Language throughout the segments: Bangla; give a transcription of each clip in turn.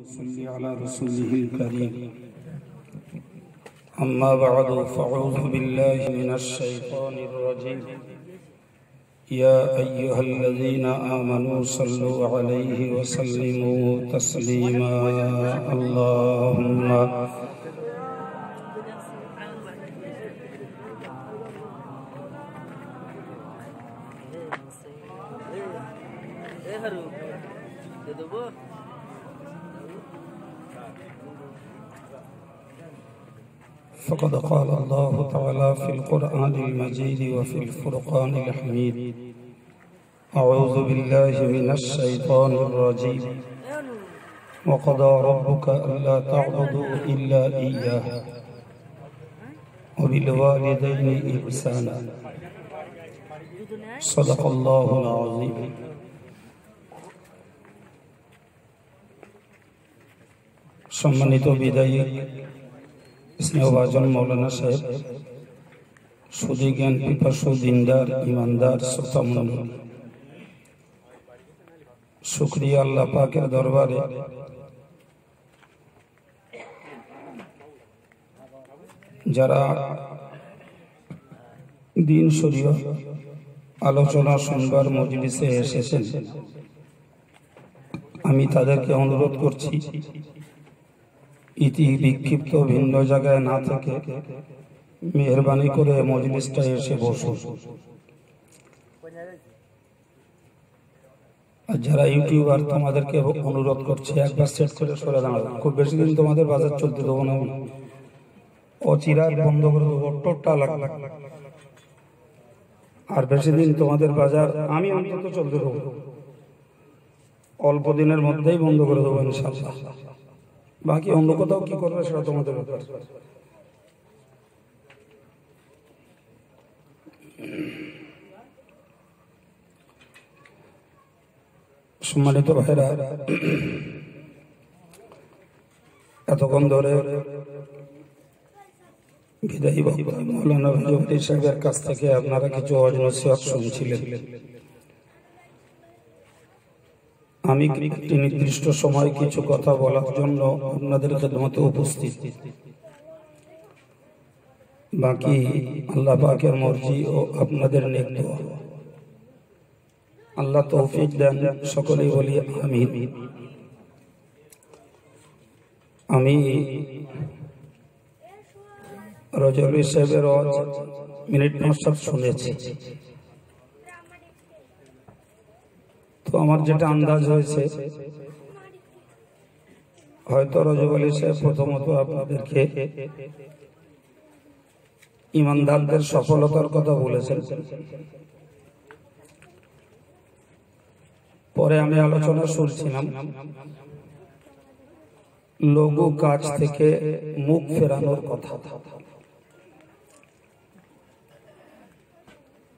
صل على رسوله الكريم أما بعد فأعوذ بالله من الشيطان الرجيم يا أيها الذين آمنوا صلوا عليه وسلموا تسليما اللهم فقد قال الله تعالى في القرآن المجيد وفي الفرقان الحميد أعوذ بالله من الشيطان الرجيم وقضى ربك ألا تعبدوا إلا إياه وبالوالدين إحسانا صدق الله العظيم সম্মানিত বিদায়ী স্নেহভাজন মৌলানা সাহেব, সুদী জ্ঞান পিপাসু দিনদার ইমানদার শ্রোতামণ্ডলী, শুকরিয়া আল্লাহ পাকের দরবারে যারা দিন শরীয়ত আলোচনা শুনবার মজলিসে এসেছেন, আমি তাদেরকে অনুরোধ করছি ইতি বিক্ষিপ্ত ভিন্ন জায়গায় না থেকে মেহরবানি করে মজলিসটা এসে বসুন। আর যারা ইউটিউবার তোমাদেরকে অনুরোধ করছে একবার সেট করে সরে দাঁড়াবে, খুব বেশি দিন তোমাদের বাজার চলতে দেবো না, অচিরায় বন্ধ করে দেবো, টোটটা লাগবে। আর বেশি দিন তোমাদের বাজার আমি অন্তত চলতে দেবো, অল্প দিনের মধ্যেই বন্ধ করে দেবো ইনশাআল্লাহ। বাকি অন্য কোথাও কি করবে সেটা তোমাদের ব্যাপার। সম্মানিত ভাইরা, এতক্ষণ ধরে বিদায়ী বক্তা মৌলানা ভাজুদ্দি সাহেবের কাছ থেকে আপনারা কিছু ওয়াজ নসিহত শুনছিলেন। আমি একটি নির্দিষ্ট সময় কিছু কথা বলার জন্য আপনাদের খেদমতে উপস্থিত। বাকি আল্লাহ পাকের মর্জি ও আপনাদের নেক দোয়া। আল্লাহ তৌফিক দেন, সকলেই বলি আমিন। আমি রজবী সাহেবের ওয়াজ মিনিট ৫ শুনেছি, তো আমার যেটা আন্দাজ হয়েছে, হয়তো রজব আলী সাহেব প্রথমত আপনাদেরকে ইমানদারদের সফলতার কথা বলেছেন। পরে আমি আলোচনা শুনছিলাম লঘু কাজ থেকে মুখ ফেরানোর কথা,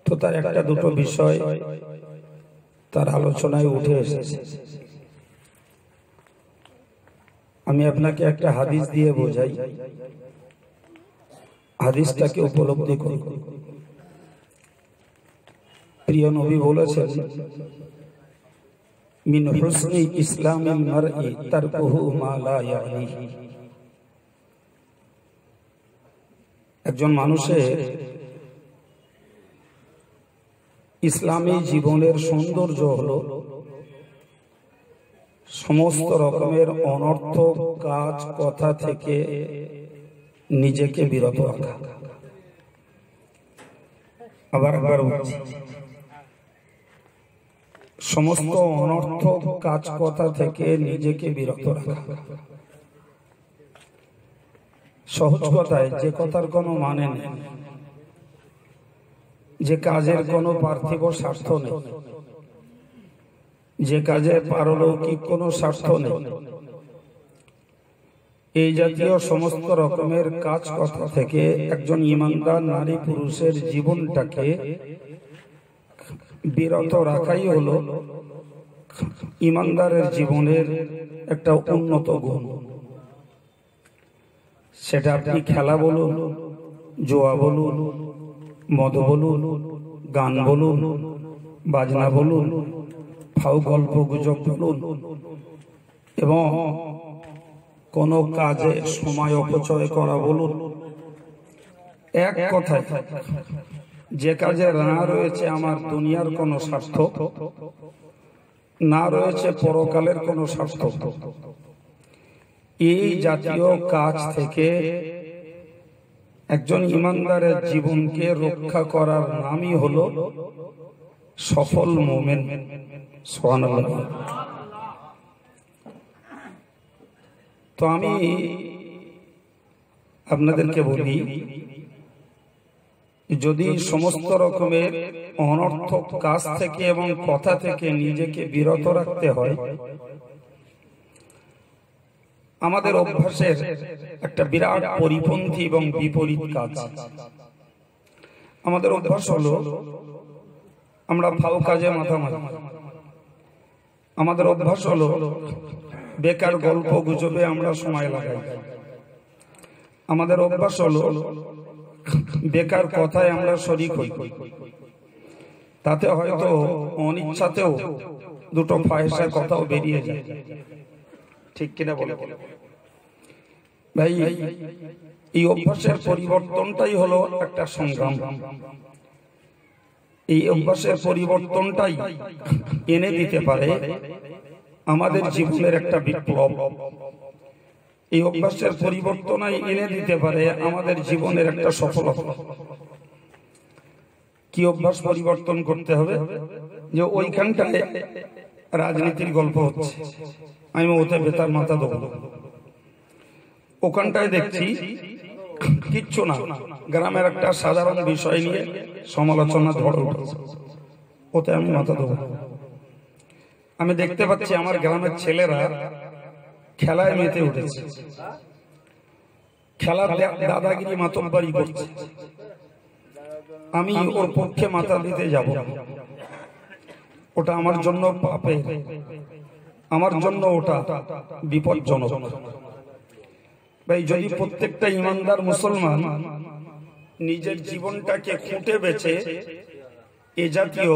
তো তার একটা দুটো বিষয় তার আলোচনায় উঠে এসেছে। আমি আপনাকে একটা হাদিস দিয়ে বোঝাই, হাদিসটাকে উপলব্ধি করুন। প্রিয় নবী বলেছেন, মিন হুসনি ইসলামিল মারই তারকুহু মা লা ইয়ানিহি। একজন মানুষের ইসলামী জীবনের সৌন্দর্য হলো সমস্ত রকমের অনর্থক কাজ কথা থেকে নিজেকে বিরত রাখা। আবার বলছি, সমস্ত অনর্থক কাজ কথা থেকে নিজেকে বিরত রাখা। সহজ কথায়, যে কথার কোনো মানে নেই, যে কাজের কোনো পার্থিব স্বার্থ নেই, যে কাজে পারলৌকিক কোনো স্বার্থ নেই, এই জাতীয় সমস্ত রকমের কাজ কথা থেকে একজন ঈমানদার নারী পুরুষের জীবনটাকে বিরত রাখাই হলো ঈমানদারের জীবনের একটা উন্নত গুণ। সেটা আপনি খেলা বলুন, জুয়া বলুন, মদ বলুন, গান বলুন, বাজনা বলুন, ফাউ গল্প গুজব বলুন, এবং কোনো কাজে সময় অপচয় করা বলুন, এক কথায় যে কাজে না রয়েছে আমার দুনিয়ার কোনো স্বার্থ, না রয়েছে পরকালের কোনো স্বার্থ, এই জাতীয় কাজ থেকে একজন ইমানদারের জীবনকে রক্ষা করার নামই হলো সফল মুমিন। সুবহানাল্লাহ। তো আমি আপনাদেরকে বলি, যদি সমস্ত রকমের অনর্থক কাজ থেকে এবং কথা থেকে নিজেকে বিরত রাখতে হয়, আমাদের অভ্যাসের একটা বিরাট পরিপন্থী এবং বিপরীত কাজ। আমাদের অভ্যাস হলো আমরা ফাও কাজে মাথা মারি। আমাদের অভ্যাস হলো বেকার গল্প গুজবে আমরা সময় লাগাই। আমাদের অভ্যাস হলো বেকার কথায় আমরা শরীক হই। তাতে হয়তো অনিচ্ছাতেও দুটো ফাহিশার কথাও বেরিয়ে যায়। ঠিক কিনা বলো ভাই? এই অভ্যাসের পরিবর্তনটাই হলো একটা সংগ্রাম। এই অভ্যাসের পরিবর্তনটাই এনে দিতে পারে আমাদের জীবনের একটা বিপ্লব। এই অভ্যাসের পরিবর্তনই এনে দিতে পারে আমাদের জীবনের একটা সফলতা। কি অভ্যাস পরিবর্তন করতে হবে? যে ওইখানটায় রাজনীতির গল্প হচ্ছে, আমি ওতে বেতার মাথা দেবো। ওখানটায় দেখছি কিচ্ছু না, গ্রামের একটা সাধারণ বিষয় নিয়ে সমালোচনা ঝড় উঠেছে, ওতে আমি মাথা দেবো। আমি দেখতে পাচ্ছি আমার গ্রামের ছেলেরা খেলায় মেতে উঠেছে, খেলার দাদাগিরি মাতব্বরি করছে। আমি ওর পক্ষে মাথা দিতে যাব, ওটা আমার জন্য পাপে, আমার জন্য ওটা বিপজ্জনক। ভাই, যদি প্রত্যেকটা ইমানদার মুসলমান নিজের জীবনটাকে খুঁটে বেছে এ জাতীয়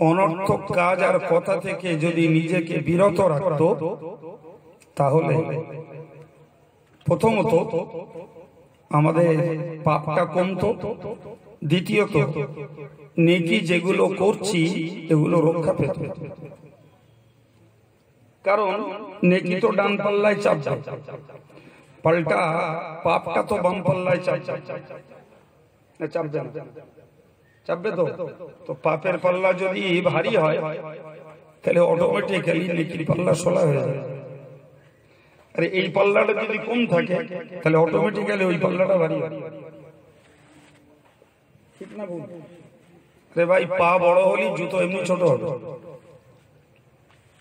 অনর্থক কাজ আর কথা থেকে যদি নিজেকে বিরত রাখত, তাহলে প্রথমত আমাদের পাপটা কমতো, দ্বিতীয়ত নেকি যেগুলো করছি এগুলো রক্ষা পেত। কারণ নেকি তো ডান পাল্লায় চাপবে, পাল্টা পাপটা তো বাম পাল্লায় চাপবে না? চাপবে তো। তো পাপের পাল্লা যদি ভারী হয় তাহলে অটোমেটিক্যালি নেকির পাল্লা সোলা হয়ে যায়। আরে এই পাল্লাটা যদি কম থাকে তাহলে অটোমেটিক্যালি ওই পাল্লাটা ভারী হয়। ঠিক না ভুল? আরে ভাই, পা বড় হলে জুতো এমনি ছোট হবে।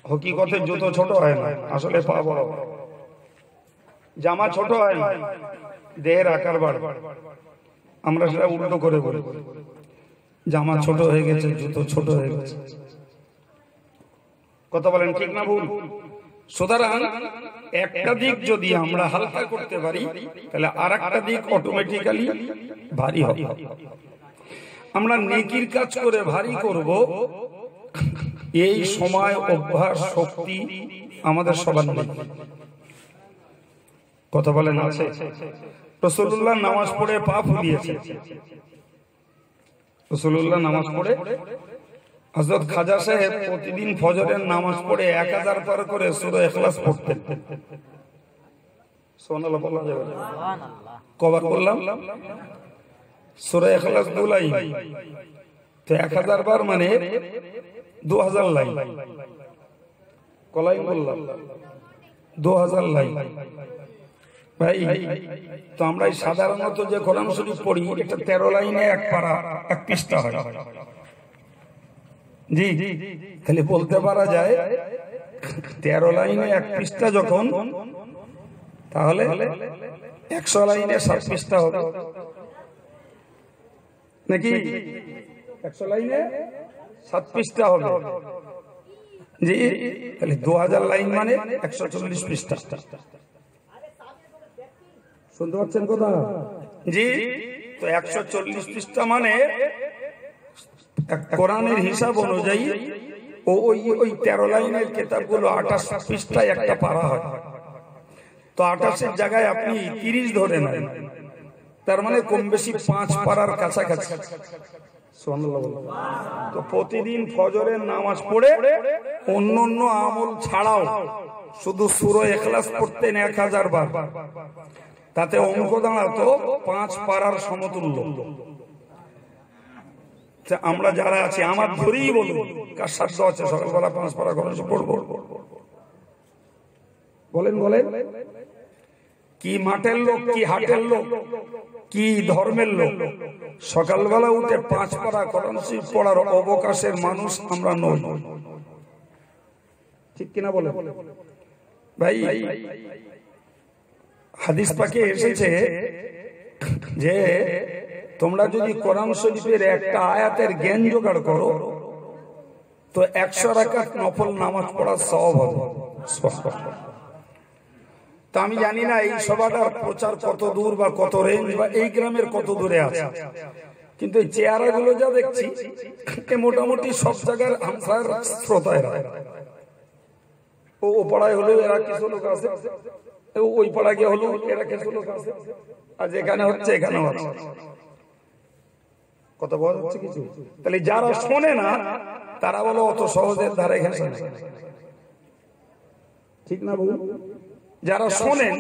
হকিকতে জুতো ছোট হয় না, আসলে পা বড়। জামা ছোট হয় না, দেহের আকার বাড়ে। আমরা সেটা উল্টো করে বলি, জামা ছোট হয়ে গেছে, জুতো ছোট হয়ে গেছে। কথা বলেন ঠিক না ভুল? সুতরাং একটা দিক যদি আমরা হালকা করতে পারি তাহলে আর একটা দিক অটোমেটিক্যালি ভারী হবে। আমরা নেকির কাজ করে ভারী করব, এই সময় অভ্যাস শক্তি আমাদের সবার নেই। কথা বলেন আছে? রাসূলুল্লাহ নামাজ পড়ে পা ফুলিয়েছে। রাসূলুল্লাহ নামাজ পড়ে, হযরত খাজা সাহেব প্রতিদিন ফজরের নামাজ পড়ে 1000 বার করে সূরা ইখলাস পড়তেন। সুবহানাল্লাহ বলা যাবে? সুবহানাল্লাহ। কবার বললাম? সূরা ইখলাস বলাই তো 1000 বার মানে 2000 লাইন। কলাই বললাম 2000 লাইন। ভাই, তো আমরা সাধারণত যে কোরআন শরীফ পড়ি এটা 13 লাইনে এক পারা, এক পৃষ্ঠা হয়। জি, তাহলে বলতে পারা যায় 13 লাইনে এক পৃষ্ঠা যখন, তাহলে 100 লাইনে 7 পৃষ্ঠা হবে নাকি? 100 লাইনে 7 পৃষ্ঠা হবে। জি, তাহলে 2000 লাইন মানে 140 পৃষ্ঠা। শুনতে পাচ্ছেন কথা? জি, তো 140 পৃষ্ঠা মানে কোরআনের হিসাব অনুযায়ী ওই 13 লাইনের কিতাবগুলো 28 পৃষ্ঠায় একটা পারা হয়। তো 28 জায়গায় আপনি 30 ধরে নেন, তার মানে কম বেশি 5 পারার কাছাকাছি। তো প্রতিদিন ফজরের নামাজ পড়ে অন্য আমল ছাড়াও শুধু সূরা ইখলাস পড়তেন 1000 বার, তাতে অঙ্ক দাঁড়াতো 5 পারার সমতুল্য। আমরা যারা আছি, আমার ধরেই বলুন, কার সাধ্য আছে সকালবেলা 5 পারা করে পড়বো? বলেন বলেন। কি মাঠের লোক, কি হাটের লোক, কি ধর্মের লোক, সকালবেলা উঠে 5 পারা কোরআন শরীফ পড়ার অবকাশের মানুষ আমরা নই। ঠিক কিনা বলে ভাই? হাদিস পাকে এসেছে যে তোমরা যদি কোরআন শরীফের একটা আয়াতের জ্ঞান জোগাড় করো তো 100 রাকাত নফল নামাজ পড়ার সওয়াব হবে। তো আমি জানি না এই সভাটার প্রচার কত দূর বা কত রেঞ্জ বা এই গ্রামের কত দূরে আছে, কিন্তু এই চেহারাগুলো যা দেখছি মোটামুটি সব জায়গার আনসার শ্রোতায়। ও পাড়ায় হলো এরা কিছু লোক আছে, ওই পাড়া গিয়ে হলো এরা কিছু লোক আছে, আর যেখানে হচ্ছে এখানেও আছে। কথা বলা হচ্ছে কিছু? তাহলে যারা শোনে না তারা বলো অত সহজের ধারে ঘেঁষে না, ঠিক না বলুন? যারা শোনেন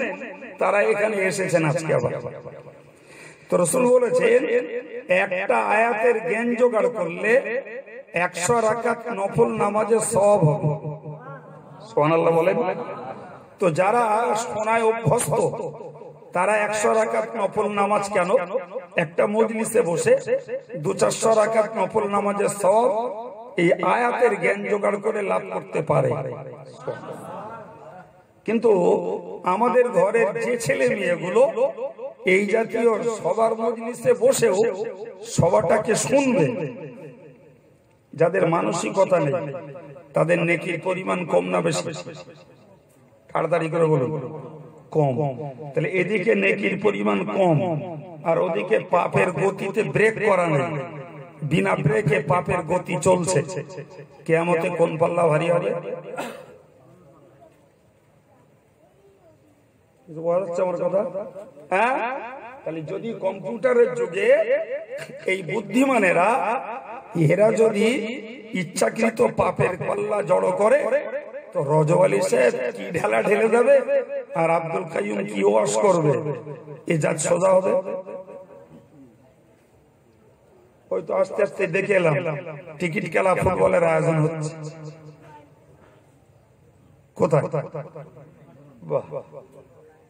তারা এখানে এসেছেন আজকে আবার। তো রাসূল বলেছেন একটা আয়াতের জ্ঞান জোগাড় করলে 100 রাকাত নফল নামাজের সওয়াব হবে। সুবহানাল্লাহ বলেন। তো যারা শোনায় অভ্যস্ত তারা 100 রাকাত নফল নামাজ কেন, একটা মজলিসে বসে 200-400 রাকাত নফল নামাজের সওয়াব এই আয়াতের জ্ঞান জোগাড় করে লাভ করতে পারে। কিন্তু আমাদের ঘরের যে ছেলে মেয়েগুলো এই জাতীয় সবার মজলিসে বসেও সবাটাকে শুনবে, যাদের মানসিকতা নেই, তাদের নেকির পরিমাণ কম না বেশি? তাড়াতাড়ি করে বলুন। কম। তাহলে এদিকে নেকির পরিমাণ কম আর ওদিকে পাপের গতিতে ব্রেক করা নেই, বিনা ব্রেকে পাপের গতি চলছে। কিয়ামতে কোন পাল্লা ভারী হবে? আমার কথা হ্যাঁ? তাহলে যদি কম্পিউটারের যুগে এই বুদ্ধিমানেরা এরা যদি ইচ্ছাকৃত পাপের পাল্লা জড়ো করে তো রজওয়ালি সাহেব কি ঢেলা ঢেলে দেবে আর আব্দুল কাইয়ুম কি ওয়াশ করবে, এ জাত সোজা হবে? হয়তো আস্তে আস্তে দেখে এলাম টিকিট খেলা ফুটবলের আয়োজন হচ্ছে। কোথায়? বাহ,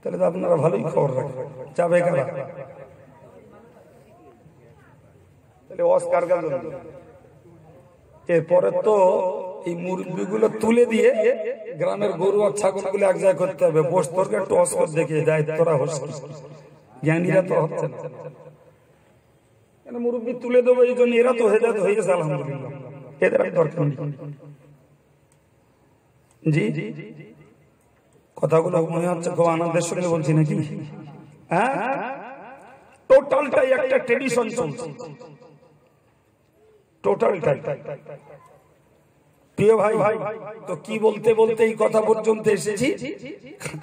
তাহলে তো আপনারা ভালোই খবর রাখেন। যাবে কারা? তাহলে অস্কার গান। এরপরে তো এই মুরব্বীগুলো তুলে দিয়ে গ্রামের গরু আর ছাগল গুলো এক জায়গায় করতে হবে। বস তোরকে একটু অস্কার দেখে দায়িত্বরা হচ্ছে, জ্ঞানীরা তো হচ্ছে না। কেন মুরব্বী তুলে দেবো এই জন্য? এরা তো হেদায়েত হয়ে গেছে আলহামদুলিল্লাহ, এদের দরকার নেই। জি জি, কথাগুলো মনে হচ্ছে খুব আনন্দের সঙ্গে বলছি নাকি? হ্যাঁ, টোটালটাই একটা ট্রেডিশন চলছে, টোটালটাই। প্রিয় ভাই, তো কি বলতে বলতে এই কথা পর্যন্ত এসেছি।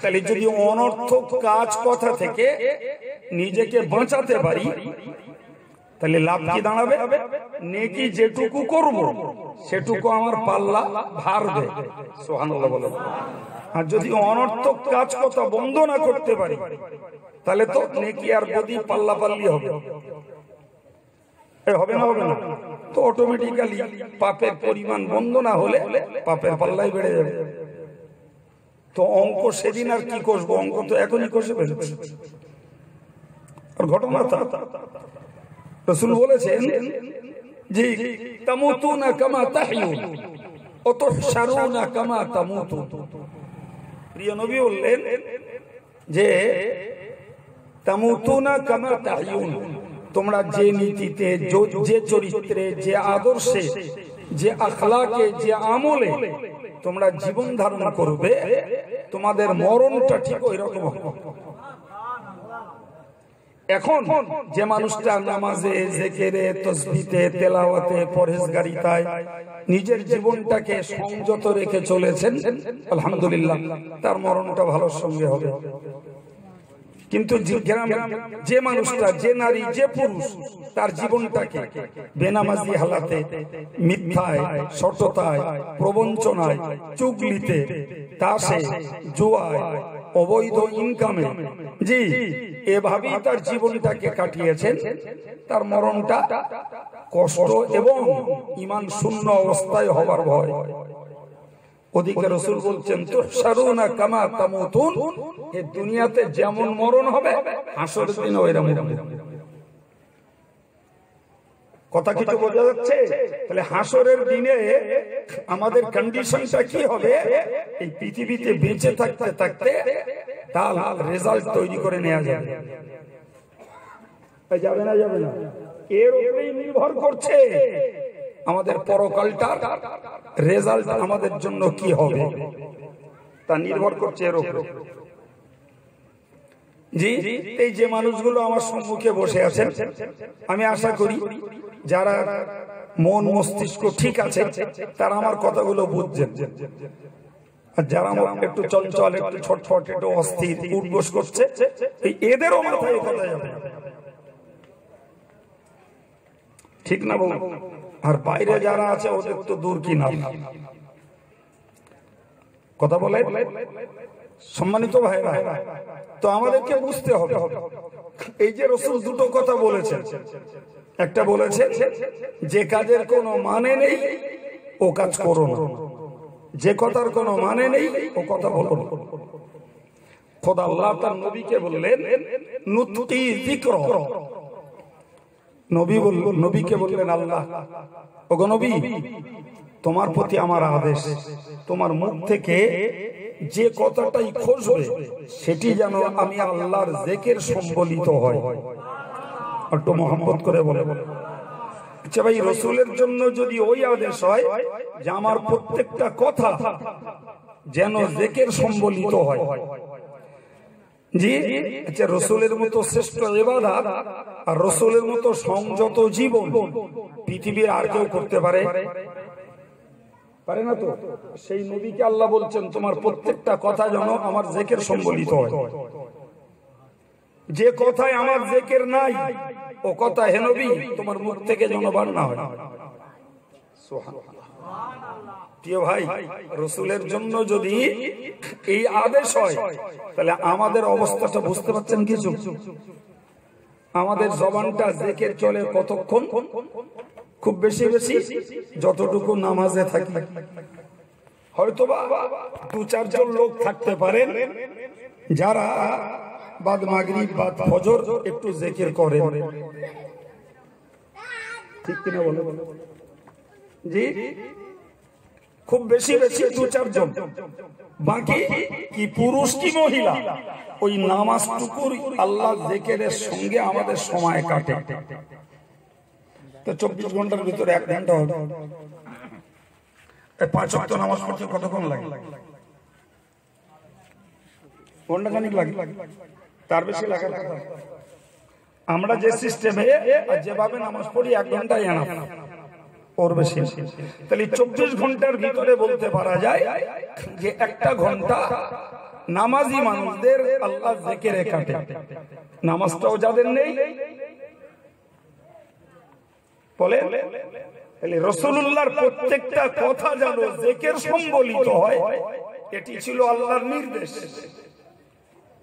তাহলে যদি অনর্থক কাজ কথা থেকে নিজেকে বাঁচাতে পারি তাহলে লাভ কি দাঁড়াবে? নেকি যেটুকু করব সেটুকু আমার পাল্লা ভারবে। সুবহানাল্লাহ বলেন। আর যদি অনর্থক কাজ কথা বন্ধ না করতে পারি তাহলে তো নেকি আর বদি পাল্লা পাল্লি হবে। হবে না? হবে না। তো অটোমেটিক্যালি পাপের পরিমাণ বন্ধ না হলে পাপের পাল্লাই বেড়ে যাবে। তো অঙ্ক সেদিন আর কি কষবো, অঙ্ক তো এখনই কষে ফেলেছে। আর ঘটনা রাসূল বলেছেন যে তামুতুনা কামা তাহইউন ওয়া তুহশারুনা কামা তামুতুন। প্রিয় নবী বললেন যে তামুতুনা কামা তাহইউন, তোমরা যে নীতিতে, যে চরিত্রে, যে আদর্শে, যে আখলাকে, যে আমলে তোমরা জীবন ধারণ করবে তোমাদের মরণটা ঠিক ওই রকম হবে। এখন যে মানুষটা নামাজে, জিকিরে, তাসবিহে, তেলাওয়াতে, পরহেজগারিতায় নিজের জীবনটাকে সংযত রেখে চলেছেন, আলহামদুলিল্লাহ তার মরণটা ভালোর সঙ্গে হবে। কিন্তু যে মানুষটা, যে নারী, যে পুরুষ তার জীবনটাকে বেনামাজি হালাতে, মিথ্যায়, সততায়, প্রবঞ্চনায়, চুগলিতে, তাসে, জুয়ায়, অবৈধ ইনকামে, জি এভাবেই তার জীবনটাকে কাটিয়েছেন, তার মরণটা কষ্ট এবং ঈমান শূন্য অবস্থায় হবার ভয়। ওদিকে রাসূল বলছেন তুহশারুনা কামা তামুতুন, এই দুনিয়াতে যেমন মরণ হবে হাসরের দিনে ওইরকম হবে। কথা কিছু বোঝা যাচ্ছে? তাহলে হাসরের দিনে আমাদের কন্ডিশনটা কি হবে? এই পৃথিবীতে বেঁচে থাকতে থাকতে তার রেজাল্ট তৈরি করে নেওয়া যাবে। যাবে না, যাবে না, এর উপরেই নির্ভর করছে আমাদের পরকালটার রেজাল্ট আমাদের জন্য কি হবে, তা নির্ভর করছে এর উপরে। জি, এই যে মানুষগুলো আমার সম্মুখে বসে আছেন, আমি আশা করি যারা মন মস্তিষ্ক ঠিক আছে তারা আমার কথাগুলো বুঝছেন। আর যারা একটু চঞ্চল, একটু ছটফট, একটু অস্থির, উঠবোস করছে, এদেরও মাথায় কথা যাবে, ঠিক না বলুন? আর বাইরে যারা আছে ওদের তো দূর কি না। কথা বলে সম্মানিত ভাইরা, তো আমাদেরকে বুঝতে হবে এই যে রাসূল দুটো কথা বলেছেন। একটা বলেছে যে কাজের কোনো মানে নেই ও কাজ করো না, যে কথার কোনো মানে নেই ও কথা বলো না। খোদা আল্লাহ তার নবীকে বললেন নুতকি যিকর, নবীকে বললেন আল্লাহ, ওগো নবী তোমার প্রতি আমার আদেশ, তোমার মুখ থেকে যে কথাটাই খসবে সেটি যেন আমি আল্লাহর জিকির সম্বলিত হয়। একটু মহব্বত করে বলে। আচ্ছা ভাই, রাসূলের জন্য যদি ওই আদেশ হয় যে আমার প্রত্যেকটা কথা যেন জিকির সম্বলিত হয়, জি আচ্ছা, রাসূলের মতো শ্রেষ্ঠ ইবাদত আর রাসূলের মতো সংযত জীবন পৃথিবীর আর কেউ করতে পারে? পারে না তো। সেই নবীকে আল্লাহ বলছেন তোমার প্রত্যেকটা কথা যেন আমার জিকির সম্বলিত হয়। যে কথায় আমার জিকির নাই ও কথা হে নবী তোমার মুখ থেকে যেন বার না হয়। প্রিয় ভাই, রাসূলের জন্য যদি এই আদেশ হয় তাহলে আমাদের অবস্থাটা বুঝতে পারছেন কিছু? আমাদের জবানটা জিকির চলে কতক্ষণ? খুব বেশি বেশি যতটুকু নামাজে থাকি। হয়তোবা দু চারজন লোক থাকতে পারেন যারা বাদ মাগরিব বাদ ফজর একটু জিকির করেন, ঠিক কিনা বলে? জি, খুব বেশি বেশি দু চারজন, বাকি কি পুরুষ কি মহিলা ওই নামাজটুকুর আল্লাহ জিকিরের সঙ্গে আমাদের সময় কাটে। তো 24 ঘন্টার ভিতরে 1 ঘন্টা হবে, 5 ওয়াক্ত নামাজ পড়তে কতক্ষণ লাগে? ঘন্টা খানিক লাগে, তার বেশি লাগার কথা। আমরা যে সিস্টেমে যেভাবে নামাজ পড়ি 1 ঘন্টায় এনাফ, ওর বেশি। তাহলে 24 ঘন্টার ভিতরে বলতে পারা যায় যে 1টা ঘন্টা নামাজি মানুষদের আল্লাহ জিকিরে কাটে। নামাজটাও যাদের নেই বলে, তাহলে রাসূলুল্লাহর প্রত্যেকটা কথা যেন জিকির সম্বলিত হয়, এটি ছিল আল্লাহর নির্দেশ।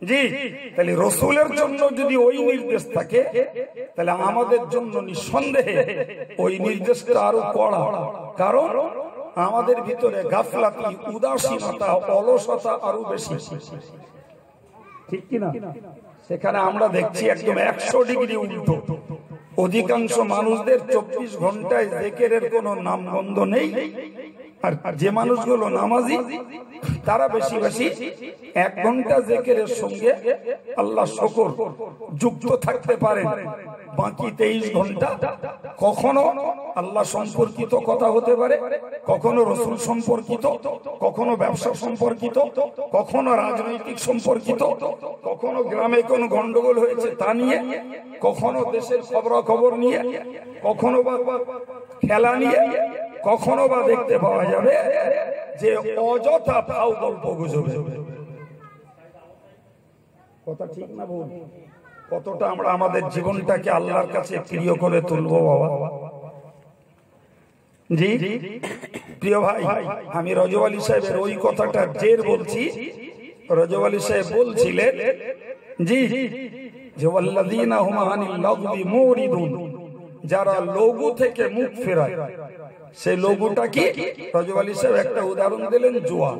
জি, তাহলে রাসূলের জন্য যদি ওই নির্দেশ থাকে তাহলে আমাদের জন্য নিঃসন্দেহে ওই নির্দেশটা আরো কড়া। কারণ আমাদের ভিতরে গাফলাতি, উদাসীনতা, অলসতা আরো বেশি, ঠিক কিনা? সেখানে আমরা দেখছি একদম 100 ডিগ্রি উল্টো। অধিকাংশ মানুষদের 24 ঘন্টায় জিকিরের কোনো নামগন্ধ নেই, আর যে মানুষগুলো নামাজি তারা বেশি বেশি 1 ঘন্টা জিকিরের সঙ্গে আল্লাহ শুকর যুক্ত থাকতে পারেন। বাকি 23 ঘন্টা কখনো আল্লাহ সম্পর্কিত কথা হতে পারে, কখনো রসুল সম্পর্কিত, কখনো ব্যবসা সম্পর্কিত, কখনো রাজনৈতিক সম্পর্কিত, কখনো গ্রামে কোন গন্ডগোল হয়েছে তা নিয়ে, কখনো দেশের খবরাখবর নিয়ে, কখনো বা খেলা নিয়ে, কখনো বা দেখতে পাওয়া যাবে যে অযথা ফাও গল্প গুজবে। কথা ঠিক না ভুল? কতটা আমরা আমাদের জীবনটাকে আল্লাহর কাছে প্রিয় করে তুলবো বাবা? জি প্রিয় ভাই, আমি রজব আলী সাহেবের ওই কথাটা জের বলছি। রজব আলী সাহেব বলছিলেন জি যে ওয়াল্লাযীনা হুম আনিল লাগবি মুরিদুন, যারা লঘু থেকে মুখ ফেরায়। সেই লঘুটা কি? রজব আলী সাহেব একটা উদাহরণ দিলেন, জুয়া।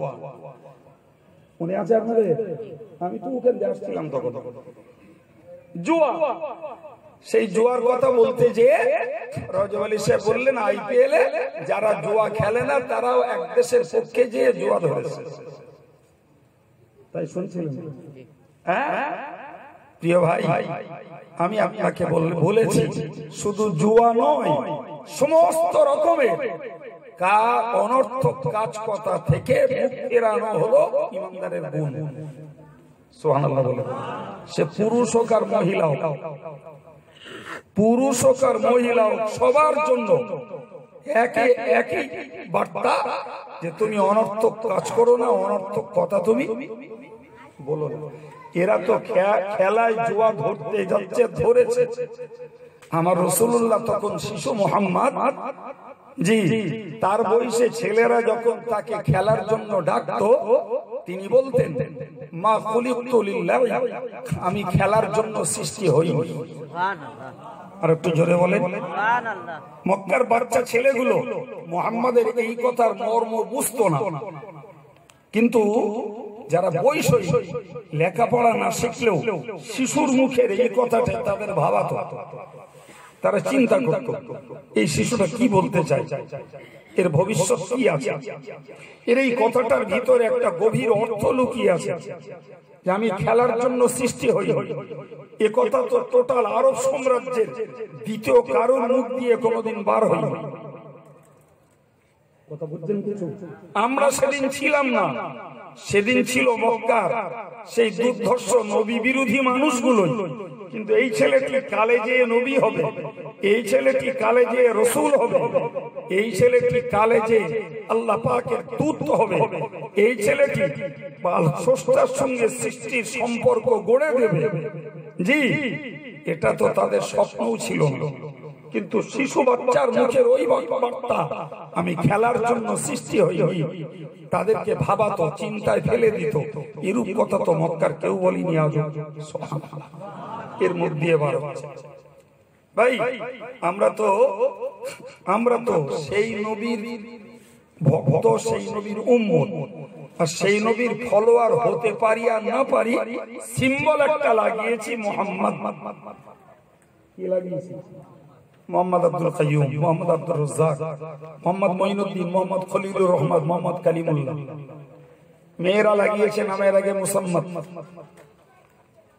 মনে আছে আপনাদের? আমি তো ওখানে আসছিলাম তখন। জুয়া, সেই জুয়ার কথা বলতে যে রজব আলী সাহেব বললেন IPL এ যারা জুয়া খেলে না তারাও এক দেশের পক্ষে যে জুয়া ধরেছে। তাই শুনছিলেন? হ্যাঁ প্রিয় ভাই, আমি আপনাকে বলেছি শুধু জুয়া নয়, সমস্ত রকমের অনর্থক কাজ কথা থেকে মুখ ফেরানো হলো ইমানদারের গুণ। সুবহানাল্লাহ বলে। সে পুরুষ হোক আর মহিলা হোক, পুরুষ হোক আর মহিলা হোক, সবার জন্য একই বার্তা যে তুমি অনর্থক কাজ করো না, অনর্থক কথা তুমি বলো না। এরা তো খেলায় জুয়া ধরতে যাচ্ছে, ধরেছে। আমার রাসূলুল্লাহ তখন শিশু মুহাম্মদ, জি তার বয়সে ছেলেরা যখন তাকে খেলার জন্য ডাকতো তিনি বলতেন মা খুলিকতু লিল্লাহি, আমি খেলার জন্য সৃষ্টি হইনি। সুবহানাল্লাহ। আর একটু জোরে বলেন সুবহানাল্লাহ। মক্কার বাচ্চা ছেলেগুলো মুহাম্মাদের এই কথার মর্ম বুঝতো না, কিন্তু যারা বয়স লেখাপড়া না শিখলেও শিশুর মুখের এই কথাটা তাদের ভাবাতো। তারা চিন্তা করত এই শিশুটা কি বলতে চায়, এর ভবিষ্যৎ কি আছে, এর এই কথাটার ভিতরে একটা গভীর অর্থ লুকিয়ে আছে যে আমি খেলার জন্য সৃষ্টি হই। এ কথা তো টোটাল আরব সাম্রাজ্যের দ্বিতীয় কারোর মুখ দিয়ে কোনোদিন বার হয়নি। কথা বুঝছেন কিছু? আমরা সেদিন ছিলাম না, সেদিন ছিল মক্কার সেই দুর্ধর্ষ নবী বিরোধী মানুষগুলোই। কিন্তু এই ছেলেটি কালে যে নবী হবে, এই ছেলেটি কালে যে রসুল হবে, এই ছেলেটি কালে যে আল্লাহ পাকের দূত হবে, এই ছেলেটি স্রষ্টার সঙ্গে সৃষ্টির সম্পর্ক গড়ে দেবে, জি এটা তো তাদের স্বপ্নও ছিল না। কিন্তু শিশু বাচ্চার মুখের ওই বার্তা আমি খেলার জন্য সৃষ্টি হইনি, তাদেরকে ভাবাতো, চিন্তায় ফেলে দিত। এরূপ কথা তো মক্কার কেউ বলেনি আজ। এর মুখ দিয়ে বার হচ্ছে। ভাই আমরা তো সেই নবীর ভক্ত, সেই নবীর উম্মত, আর সেই নবীর ফলোয়ার হতে পারি আর না পারি সিম্বল একটা লাগিয়েছি মুহাম্মদ। কি লাগিয়েছি? মোহাম্মদ আব্দুল কাইয়ুম, মোহাম্মদ আব্দুর রাজ্জাক, মোহাম্মদ মঈনুদ্দিন, মোহাম্মদ খলিলুর রহমান, মোহাম্মদ কালিমুল্লাহ। মেয়েরা লাগিয়েছে নামের আগে মুসাম্মদ।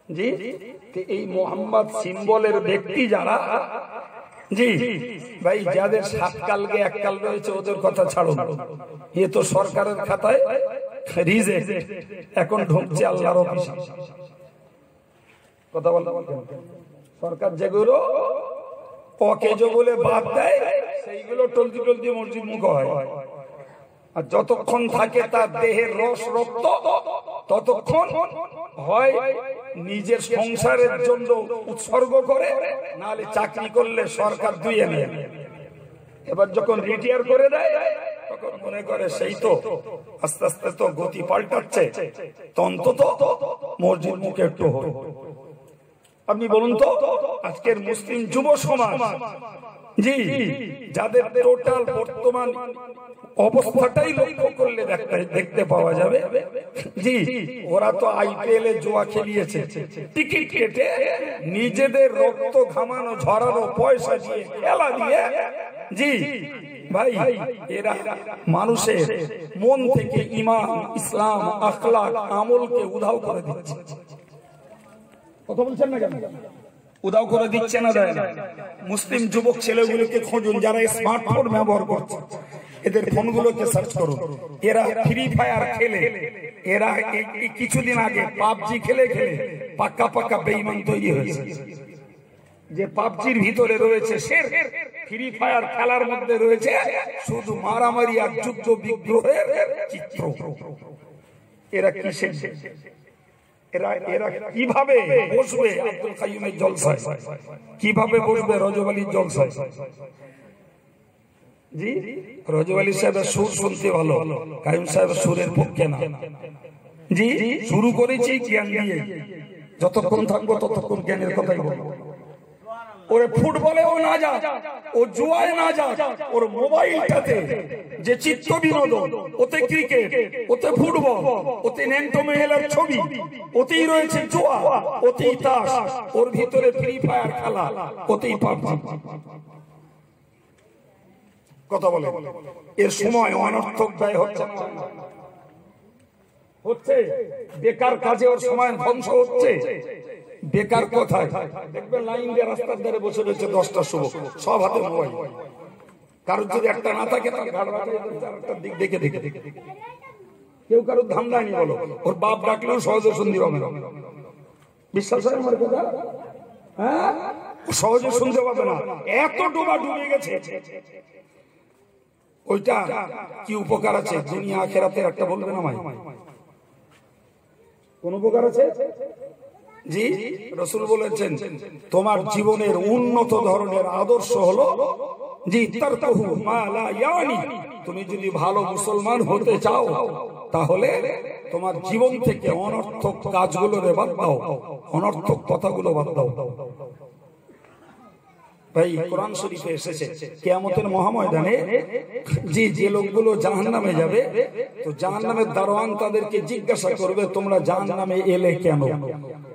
জি এই মোহাম্মদ সিম্বলের ব্যক্তি যারা, জি ভাই যাদের 7 কালকে 1 কাল রয়েছে ওদের কথা ছাড়ো, এ তো সরকারের খাতায় রিজেক্ট, এখন ঢুকছে আল্লাহর অফিসে। কথা বলতে সরকার যেগুলো অকেজ বলে বাদ দেয় সেইগুলো টলতি টলতি মসজিদ মুখ হয়। আর যতক্ষণ থাকে তার দেহের রস রক্ত ততক্ষণ হয় নিজের সংসারের জন্য উৎসর্গ করে, নাহলে চাকরি করলে সরকার দুইয়ে নেয়। এবার যখন রিটায়ার করে দেয় তখন মনে করে সেই তো আস্তে আস্তে তো গতি পাল্টাচ্ছে, তো অন্তত মসজিদ মুখে একটু হয়। আপনি বলুন তো আজকের মুসলিম যুব সমাজ, জি যাদের টোটাল বর্তমান অবস্থাটাই লক্ষ্য করলে দেখতে পাওয়া যাবে, জি ওরা তো IPL এ জুয়া খেলিয়েছে, টিকিট কেটে নিজেদের রক্ত ঘামানো ঝরানো পয়সা দিয়ে খেলা দিয়ে, জি ভাই এরা মানুষের মন থেকে ঈমান, ইসলাম, আখলাক, আমলকে উধাও করে দিচ্ছে। কথা বলছেন না কেন? উধাও করে দিচ্ছে না, দেয় না। মুসলিম যুবক ছেলেগুলোকে খুঁজুন যারা স্মার্টফোন ব্যবহার করছে, এদের ফোনগুলোকে সার্চ করুন। এরা ফ্রি ফায়ার খেলে, এরা কিছুদিন আগে পাবজি খেলে খেলে পাক্কা পাক্কা বেঈমান তৈরি হয়েছে। যে পাবজির ভিতরে রয়েছে সে ফ্রি ফায়ার খেলার মধ্যে রয়েছে শুধু মারামারি আর যুদ্ধ বিগ্রহের চিত্র। এরা কিসের, এরা কিভাবে বসবে আব্দুল কাইয়ুমের জলসায়, কিভাবে বসবে রজব আলীর জলসায়? জি, রজব আলী সাহেবের সুর শুনতে ভালো, কাইয়ুম সাহেবের সুরের পক্ষে না। জি, শুরু করেছি জ্ঞান দিয়ে, যতক্ষণ থাকবো ততক্ষণ জ্ঞানের কথাই বলবো। ওরে ফুটবলেও না যা, ও জুয়ায় না যা, ওর মোবাইলটাতে যে চিত্ত বিনোদন, ওতে ক্রিকেট, ওতে ফুটবল, ওতে ন্যান্টো মেহেলার ছবি, ওতেই রয়েছে জুয়া, ওতেই তাস, ওর ভিতরে ফ্রি ফায়ার খেলা, ওতেই পাবজি। কথা বলে এর সময় অনর্থক ব্যয় হচ্ছে, হচ্ছে বেকার কাজে ওর সময় ধ্বংস হচ্ছে। বেকার কোথায়? দেখবেন লাইন দিয়ে রাস্তার ধারে বসে রয়েছে 10টা যুবক, সব হাতে মোবাইল। কারোর যদি একটা না থাকে তার ঘাড় দিক দেখে দেখে দেখে কেউ কারোর ধান্দা নেই। বলো ওর বাপ ডাকলেও সহজে শুনতে পাবে না। বিশ্বাস হয় আমার কথা? হ্যাঁ, সহজে শুনতে পাবে না, এত ডোবা ডুবে গেছে। ওইটা কি উপকার আছে দুনিয়া আখিরাতে? একটা বলবে না ভাই, কোন উপকার আছে? জি, রাসূল বলেছেন তোমার জীবনের উন্নত ধরনের আদর্শ হলো জি তারকুহু মা লা ইয়ানি। তুমি যদি ভালো মুসলমান হতে চাও তাহলে তোমার জীবন থেকে অনর্থক কাজগুলো বাদ দাও, অনর্থক কথাগুলো বাদ দাও। ভাই কোরআন শরীফে এসেছে কিয়ামতের মহাময়দানে জি যে লোকগুলো জাহান্নামে যাবে, তো জাহান্নামের দারোয়ান তাদেরকে জিজ্ঞাসা করবে তোমরা জাহান্নামে এলে কেন?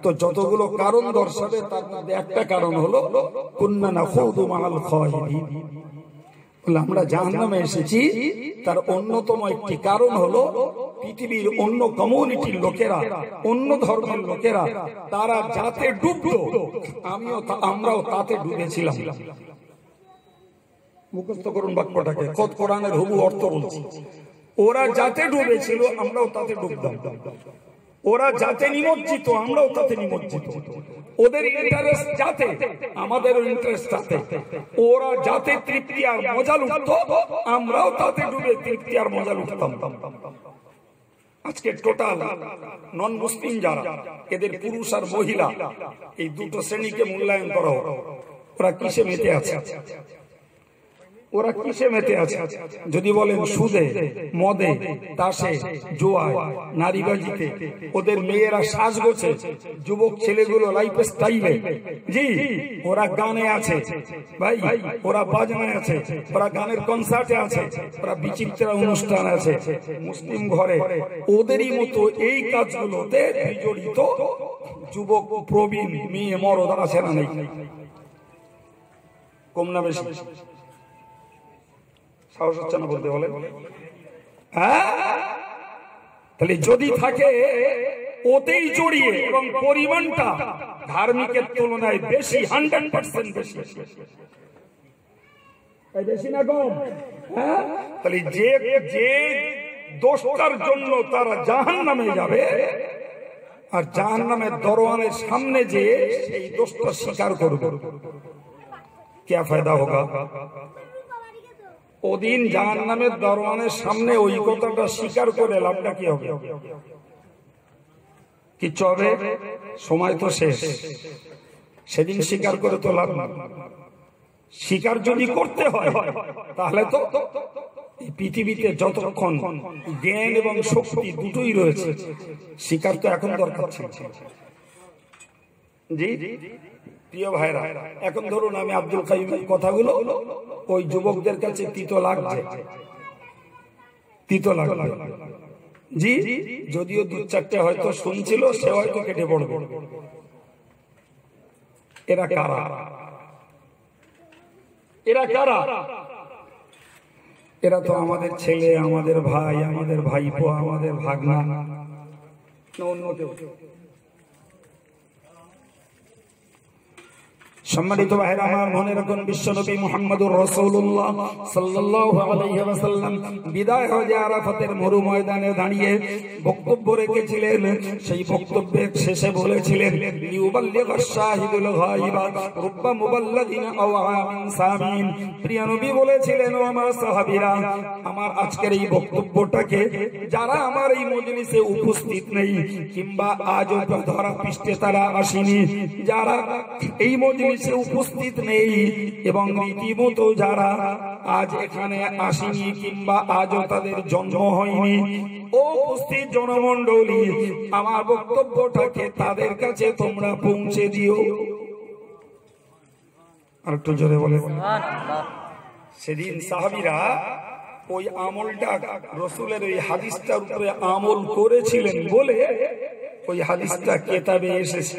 তো যতগুলো কারণ দর্শাবে তার মধ্যে একটা কারণ হলো কুন্না নাখুদু মাআল খায়িদিন। আমরা জাহান্নামে এসেছি তার অন্যতম একটি কারণ হলো পৃথিবীর অন্য কমিউনিটির লোকেরা, অন্য ধর্মের লোকেরা তারা যাতে ডুবতো আমরাও তাতে ডুবেছিলাম। মুখস্থ করুন বাক্যটাকে, খোদ কোরআনের হুবহু অর্থ বলছি। ওরা যাতে ডুবেছিল আমরাও তাতে ডুবতাম, ওরা যাতে নিমজ্জিত আমরাও তাতে নিমজ্জিত, ওদের ইন্টারেস্ট যাতে আমাদেরও ইন্টারেস্ট তাতে, ওরা যাতে তৃপ্তি আর মজা লুটতো আমরাও তাতে ডুবে তৃপ্তি আর মজা লুটতাম। আজকে টোটাল নন মুসলিম যারা, এদের পুরুষ আর মহিলা এই দুটো শ্রেণীকে মূল্যায়ন করা হোক, ওরা কিসে মেতে আছে? ওরা কিসে মেতে আছে? যদি বলেন সুদে, মদে, তাসে, জুয়ায়, নারীবাজিতে, ওদের মেয়েরা সাজগোছে, যুবক ছেলেগুলো লাইফ স্টাইলে, জি ওরা গানে আছে ভাই, ওরা বাজনায় আছে, ওরা গানের কনসার্টে আছে, ওরা বিচিত্রা অনুষ্ঠান আছে মুসলিম ঘরে, ওদেরই মতো এই কাজগুলোতে জড়িত যুবক প্রবীণ মেয়ে মরদ আছে না নেই? কম না বেশি? সাহস হচ্ছে না বলতে বলে? হ্যাঁ, তাহলে যদি থাকে ওতেই জড়িয়ে এবং পরিমাণটা ধার্মিকের তুলনায় বেশি, 100% বেশি, বেশি না কম? হ্যাঁ, তাহলে যে যে দোষটার জন্য তারা জাহান্নামে যাবে আর জাহান্নামের দরওয়ানের সামনে যে সেই দোষটা স্বীকার করবে, কি ফায়দা হোগা? ওদিন জাহান্নামের দরওয়ানের সামনে ওই কথাটা স্বীকার করে লাভটা কি হবে? কিচ্ছু হবে? সময় তো শেষ, সেদিন স্বীকার করে তো লাভ না। স্বীকার যদি করতে হয় তাহলে তো পৃথিবীতে যতক্ষণ জ্ঞান এবং শক্তি দুটোই রয়েছে, স্বীকার তো এখন দরকার ছিল। জি প্রিয় ভাইরা, এখন ধরুন আমি আব্দুল কাইয়ুমের কথাগুলো ওই যুবকদের কাছে তিতো লাগছে, তিতো লাগবে। জি যদিও দু চারটে হয়তো শুনছিল, সে হয়তো কেটে পড়বে। এরা কারা? এরা কারা? এরা তো আমাদের ছেলে, আমাদের ভাই, আমাদের ভাইপো, আমাদের ভাগনা, অন্য কেউ। সম্মানিত ভাইরা আমার, মনে রাখুন বিশ্বনবী মুহাম্মদুর রাসূলুল্লাহ সাল্লাল্লাহু আলাইহি ওয়াসাল্লাম বিদায় হজে আরাফাতের মরু ময়দানে দাঁড়িয়ে বক্তব্য রেখেছিলেন। সেই বক্তব্যের শেষে বলেছিলেন, ইউবাল্লিগাশ শাহিদুল গায়বা রুব্বা মুবাল্লিগিন আও আমিন সামিন। প্রিয় নবী বলেছিলেন, ও আমার সাহাবীরা, আমার আজকের এই বক্তব্যটাকে যারা আমার এই মজলিসে উপস্থিত নেই কিংবা আজও ধরা পৃষ্ঠে তারা আসেনি, যারা এই মজলিসে উপস্থিত নেই এবং রীতিমতো যারা আজ এখানে আসেনি কিংবা আজও তাদের জন্ম হয়নি, ও উপস্থিত জনমণ্ডলী, আমার বক্তব্যটাকে তাদের কাছে তোমরা পৌঁছে দিও। আর একটু জোরে বলে। সেদিন সাহাবীরা ওই আমলটা, রসুলের ওই হাদিসটার উপরে আমল করেছিলেন বলে ওই হাদিসটা কেতাবে এসেছে।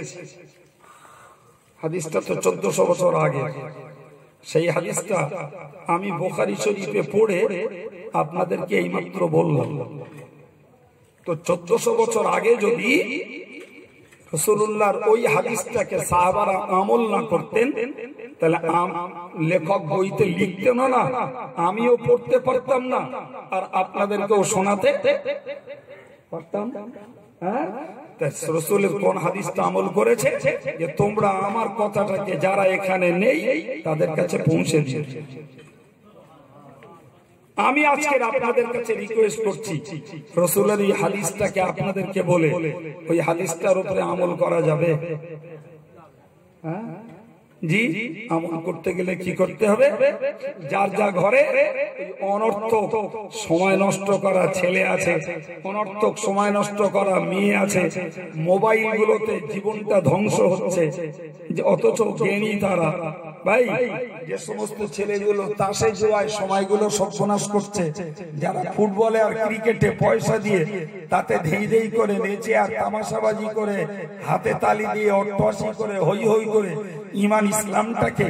হাদিসটা তো 1400 বছর আগে। সেই হাদিসটা আমি বুখারী শরীফে পড়ে আপনাদেরকে এইমাত্র বললাম। তো 1400 বছর আগে যদি রাসূলুল্লাহর ওই হাদিসটাকে সাহাবারা আমল না করতেন, তাহলে লেখক বইতে লিখতেন না, আমিও পড়তে পারতাম না, আর আপনাদেরকেও শোনাতে পারতাম। হ্যাঁ, রাসূলের কোন হাদিসটা আমল করেছে যে তোমরা আমার কথাটাকে যারা এখানে নেই তাদের কাছে পৌঁছে দিও। আমি আজকে আপনাদের কাছে রিকোয়েস্ট করছি, রাসূলের এই হাদিসটাকে আপনাদেরকে বলে ওই হাদিসটার উপরে আমল করা যাবে? হ্যাঁ জি, আমল করতে গেলে কি করতে হবে? যার যা ঘরে অনর্থক সময় নষ্ট করা ছেলে আছে, অনর্থক সময় নষ্ট করা মেয়ে আছে, মোবাইল গুলোতে জীবনটা ধ্বংস হচ্ছে, অথচ জ্ঞানী তারা। ভাই, যে সমস্ত ছেলেগুলো তাসে জুয়ায় সময়গুলো সর্বনাশ করছে, যারা ফুটবলে আর ক্রিকেটে পয়সা দিয়ে তাতে ধেই ধেই করে নেচে আর তামাশাবাজি করে, হাতে তালি দিয়ে অট্টহাসি করে, হই হই করে ঈমান ইসলামটাকে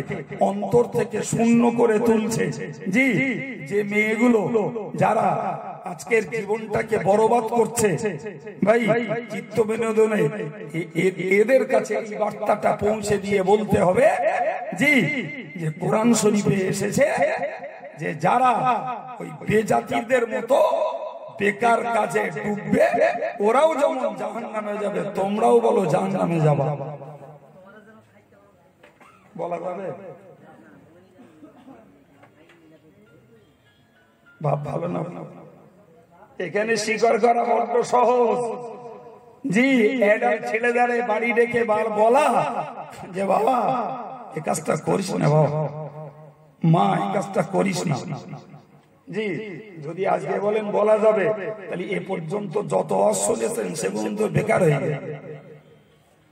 অন্তর থেকে শূন্য করে তুলছে। জি, যে মেয়েগুলো যারা আজকের জীবনটাকে বরবাদ করছে, ভাই চিত্ত বিনোদনে এদের কাছে এই বার্তাটা পৌঁছে দিয়ে বলতে হবে জি, যে কোরআন শরীফে এসেছে যে যারা ওই বেজাতিদের মতো বেকার কাজে ডুববে, ওরাও যেমন জাহান্নামে যাবে, তোমরাও বলো জাহান্নামে যাবা। বলা যাবে? ভাব ভালো না? এখানে স্বীকার করা বড্ড সহজ। জি, এডার ছেলেদের বাড়ি ডেকে বলা যে বাবা এই কাজটা করিস না, বাবা মা এই কাজটা করিস না। জি, যদি আজকে বলেন বলা যাবে, তাহলে এ পর্যন্ত যত ওয়াজ শুনেছেন সেগুলো তো বেকার হয়ে গেছে।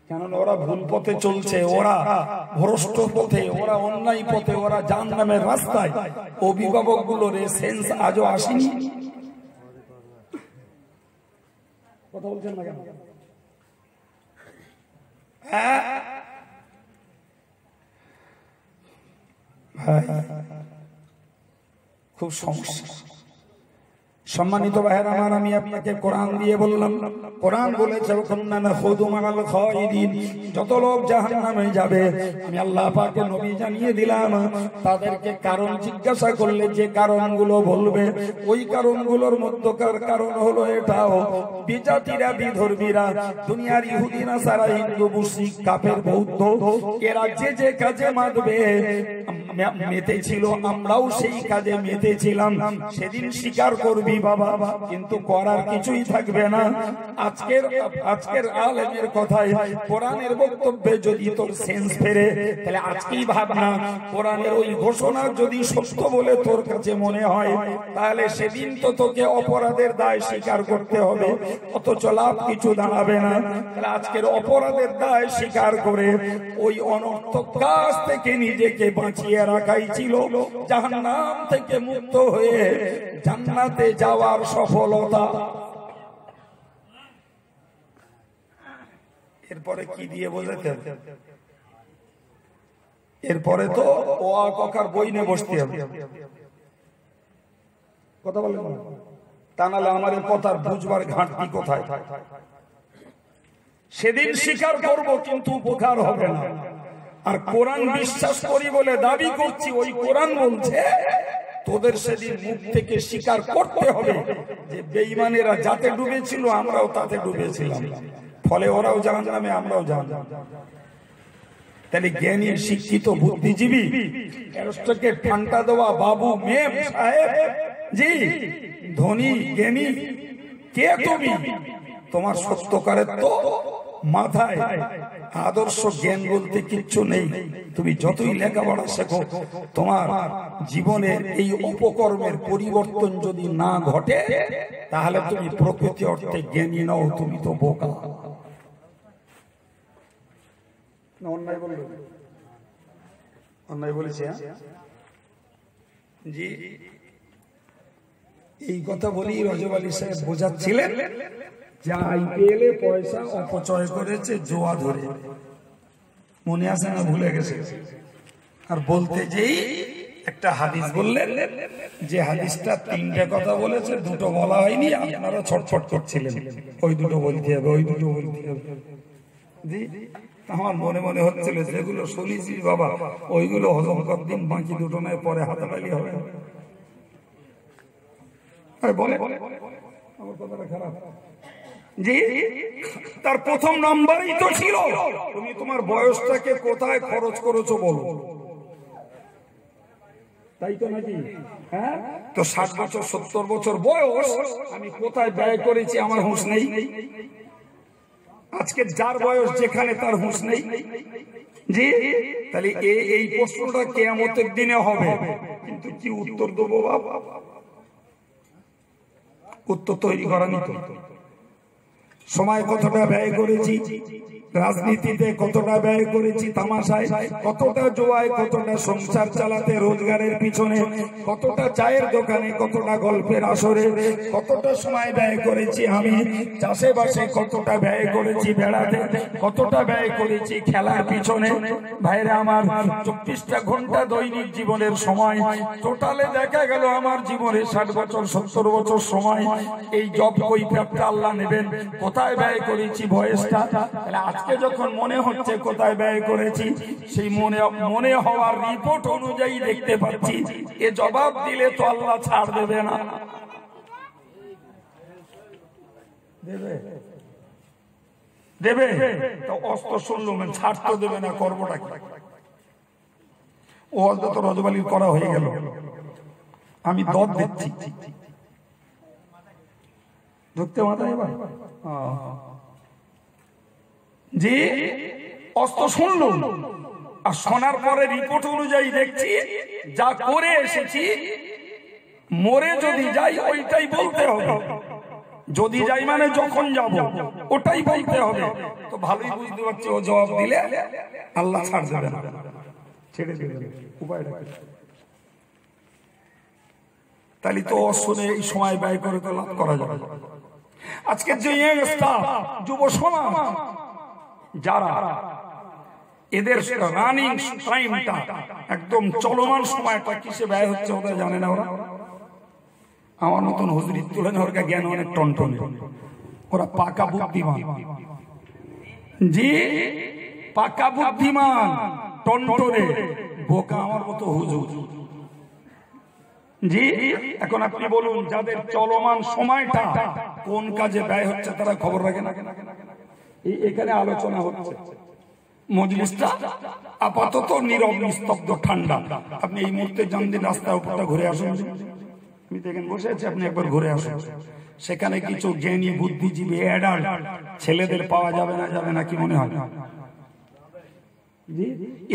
কেননা ওরা ভুল পথে চলছে, ওরা ভ্রষ্ট পথে, ওরা অন্যায় পথে, ওরা জাহান্নামের রাস্তায়। অভিভাবক গুলোর সেন্স আজও আসেনি। কথা বলছেন না কেন? হ্যাঁ খুব সমস্যা। সম্মানিত ভাইয়ের আমার, আমি আপনাকে কোরআন দিয়ে বললাম, কোরআন বলেছে যত লোক জাহান্নামে যাবে, আমি আল্লাহ পাকের নবী জানিয়ে দিলাম, তাদেরকে কারণ জিজ্ঞাসা করলে যে কারণগুলো বলবে, ওই কারণগুলোর মধ্যকার কারণ হলো এটাও, বিজাতিরা, বিধর্মীরা, দুনিয়ার ইহুদি নাসারা, হিন্দু, মুশরিক, কাফের, বৌদ্ধ, এরা যে যে কাজে মাতবে মেতেছিল, আমরাও সেই কাজে মেতেছিলাম। সেদিন স্বীকার করবি বাবা, কিন্তু করার কিছুই থাকবে না। আজকের আলেমের কথায়, কোরআনের বক্তব্যে যদি তোর সেন্স ফেরে, তাহলে আজকেই ভাবনা, কোরআনের ওই ঘোষণা যদি সত্য বলে তোর কাছে মনে হয়, তাহলে সেদিন তো তোকে অপরাধের দায় স্বীকার করতে হবে, অথচ লাভ কিছু দাঁড়াবে না। তাহলে আজকের অপরাধের দায় স্বীকার করে ওই অনর্থক কাজ থেকে নিজেকে বাঁচিয়ে রাখাই ছিল জাহান্নাম থেকে মুক্ত হয়ে জান্নাতে যাওয়ার সফলতা। এরপরে কি দিয়ে বোঝাতে হবে? এরপরে তো ও ককার বই নিয়ে বসতে হবে। কথা বলেন না, তা নাহলে আমার এই কথার বুঝবার ঘাটতি কোথায়? সেদিন স্বীকার করব কিন্তু উপকার হবে না। আর কোরআন বিশ্বাস করি বলে দাবি করছি, ওই কোরআন বলছে তোদের সেদিন মুখ থেকে স্বীকার করতে হবে যে বেঈমানেরা যাতে ডুবেছিল আমরাও তাতে ডুবেছিলাম, ফলে ওরাও জাহান্নামে আমরাও জাহান্নামে। তাহলে জ্ঞানী শিক্ষিত বুদ্ধিজীবী এরস্টকে ঠান্ডা দেওয়া বাবু মেম সাহেব জি ধনী জ্ঞানী কে তুমি? তোমার সত্যকারের তো মাথায় আদর্শ জ্ঞান বলতে কিচ্ছু নেই। তুমি যতই লেখাপড়া শেখো, তোমার জীবনের এই অপকর্মের পরিবর্তন যদি না ঘটে তাহলে তুমি প্রকৃতি অর্থে জ্ঞানী নও, তুমি তো বোকা। অন্যায় বললো, অন্যায় বলেছে জি। এই কথা বলি রজব আলী সাহেব বোঝাচ্ছিলেন যে আইপিএল এ পয়সা অপচয় করেছে জোয়া ধরে, মনে আছে না ভুলে গেছে? আর বলতে যেই একটা হাদিস বললেন, যে হাদিসটা তিনটে কথা বলেছে, দুটো বলা হয়নি, আপনারা ছটফট করছিলেন। ওই দুটো বলতে হবে, ওই দুটো বলতে হবে জি। আমার মনে মনে হচ্ছিল যেগুলো শুনেছি বাবা ওইগুলো হজম কর দিন, বাকি দুটো নয় পরে হাতাতালি হবে। বলে আমার কথাটা খারাপ জি। তার প্রথম নাম্বারই তো ছিল তুমি তোমার বয়সটাকে কোথায় খরচ করেছো বলো, তাই তো নাকি? হ্যাঁ, তো 60 বছর 70 বছর বয়স আমি কোথায় ব্যয় করেছি আমার হুঁশ নেই। আজকে যার বয়স যেখানে তার হুঁশ নেই জি। তাহলে এই প্রশ্নটা কিয়ামতের দিনে হবে, কিন্তু কি উত্তর দেবো বাবা? উত্তর তৈরি করা নিত। সময় কতটা ব্যয় করেছি, রাজনীতিতে কতটা ব্যয় করেছি, তামাশায় কতটা, জোয়ায় কতটা, সংসার চালাতে রোজগারের পিছনে কতটা, চায়ের দোকানে কতটা, গল্পের আসরে কতটা সময় ব্যয় করেছি আমি, চাষে বাসে কতটা ব্যয় করেছি, বেড়াতে কতটা ব্যয় করেছি, খেলার পিছনে। ভাইরা আমার 24টা ঘন্টা দৈনিক জীবনের সময় টোটালে দেখা গেল আমার জীবনে 60 বছর 70 বছর সময় এই জব কৈফিয়তটা আল্লাহ নেবেন কোথায় ব্যয় করেছি বয়সটা। তাহলে আজকে যখন মনে হচ্ছে কোথায় ব্যয় করেছি, সেই মনে হওয়ার রিপোর্ট অনুযায়ী দেখতে পাচ্ছি এ জবাব দিলে তো আল্লাহ ছাড় দেবে না। দেবে দেবে তো অস্ত্র শুনলো ছাড় তো দেবে না, করবোটা কি? ও তো রজব আলীর করা হয়ে গেল, আমি দর দিচ্ছি ঢুকতে মাথায় এবার জি। অস্ত্র শুনলো আর শোনার পরে রিপোর্ট অনুযায়ী দেখছি যা করে এসেছি, মরে যদি যাই ওইটাই বলতে হবে। যদি যাই মানে যখন যাব ওটাই বলতে হবে। তো ভালোই বুঝতে পারছি ও জবাব দিলে আল্লাহ ছাড় দেবে না, ছেড়ে দেবে। উপায়টা তাহলে তো শুনে এই সময় ব্যয় করে তো লাভ করা যাবে। আজকের যে যুব সমাজ যারা, এদের রানিং টাইমটা একদম চলমান সময়টা কিসে ব্যয় হচ্ছে ওরা জানে না। ওরা আমার মতন হুজুরি তুলে না, ওর জ্ঞান অনেক টনটনে, ওরা পাকা বুদ্ধিমান জি, পাকা বুদ্ধিমান টনটনে, বোকা আমার মতো হুজুর জি। এখন আপনি বলুন যাদের চলমান সময়টা কোন কাজে ব্যয় হচ্ছে তারা খবর রাখে না। এখানে আলোচনা হচ্ছে, মজলিসটা আপাতত নীরব নিস্তব্ধ ঠান্ডা। আপনি এই মুহূর্তে জানদিন রাস্তার উপরটা ঘুরে আসুন, আমি তো এখানে বসে আছি, আপনি একবার ঘুরে আসুন। সেখানে কিছু জ্ঞানী বুদ্ধিজীবী অ্যাডাল্ট ছেলেদের পাওয়া যাবে না, যাবে না কি মনে হয়?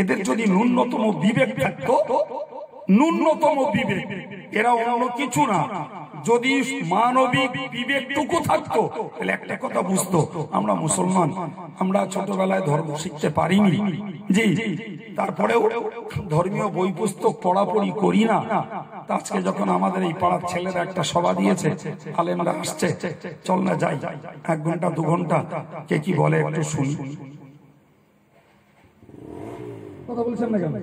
এদের যদি ন্যূনতম বিবেক থাকতো, ন্যূনতম বিবেক, এরা অন্য কিছু না, যদি মানবিক বিবেকটুকু থাকতো তাহলে একটা কথা বুঝতো, আমরা মুসলমান, আমরা ছোটবেলায় ধর্ম শিখতে পারিনি জি, তারপরেও ধর্মীয় বই পুস্তক পড়াপড়ি করি না। আজকে যখন আমাদের এই পাড়ার ছেলেরা একটা সভা দিয়েছে, আলেমরা আসছে, চল না যাই 1 ঘন্টা 2 ঘন্টা, কে কি বলে একটু শুনি। কথা বলছেন না কেন?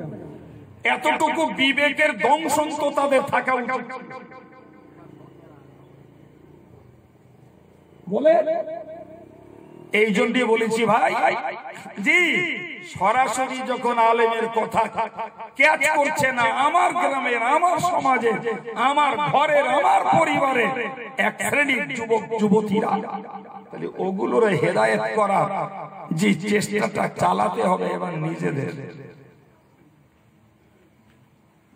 এতটুকু বিবেকের দংশন তো তাদের থাকা উচিত। বলে এই জন্য বলেছি ভাই জি, সরাসরি যখন আলেমের কথা ক্যাচ করছে না, আমার গ্রামের, আমার সমাজের, আমার ঘরের, আমার পরিবারের এক শ্রেণীর যুবক যুবতীরা, তাহলে ওগুলোর হেদায়েত করা যে চেষ্টাটা চালাতে হবে এবার নিজেদের।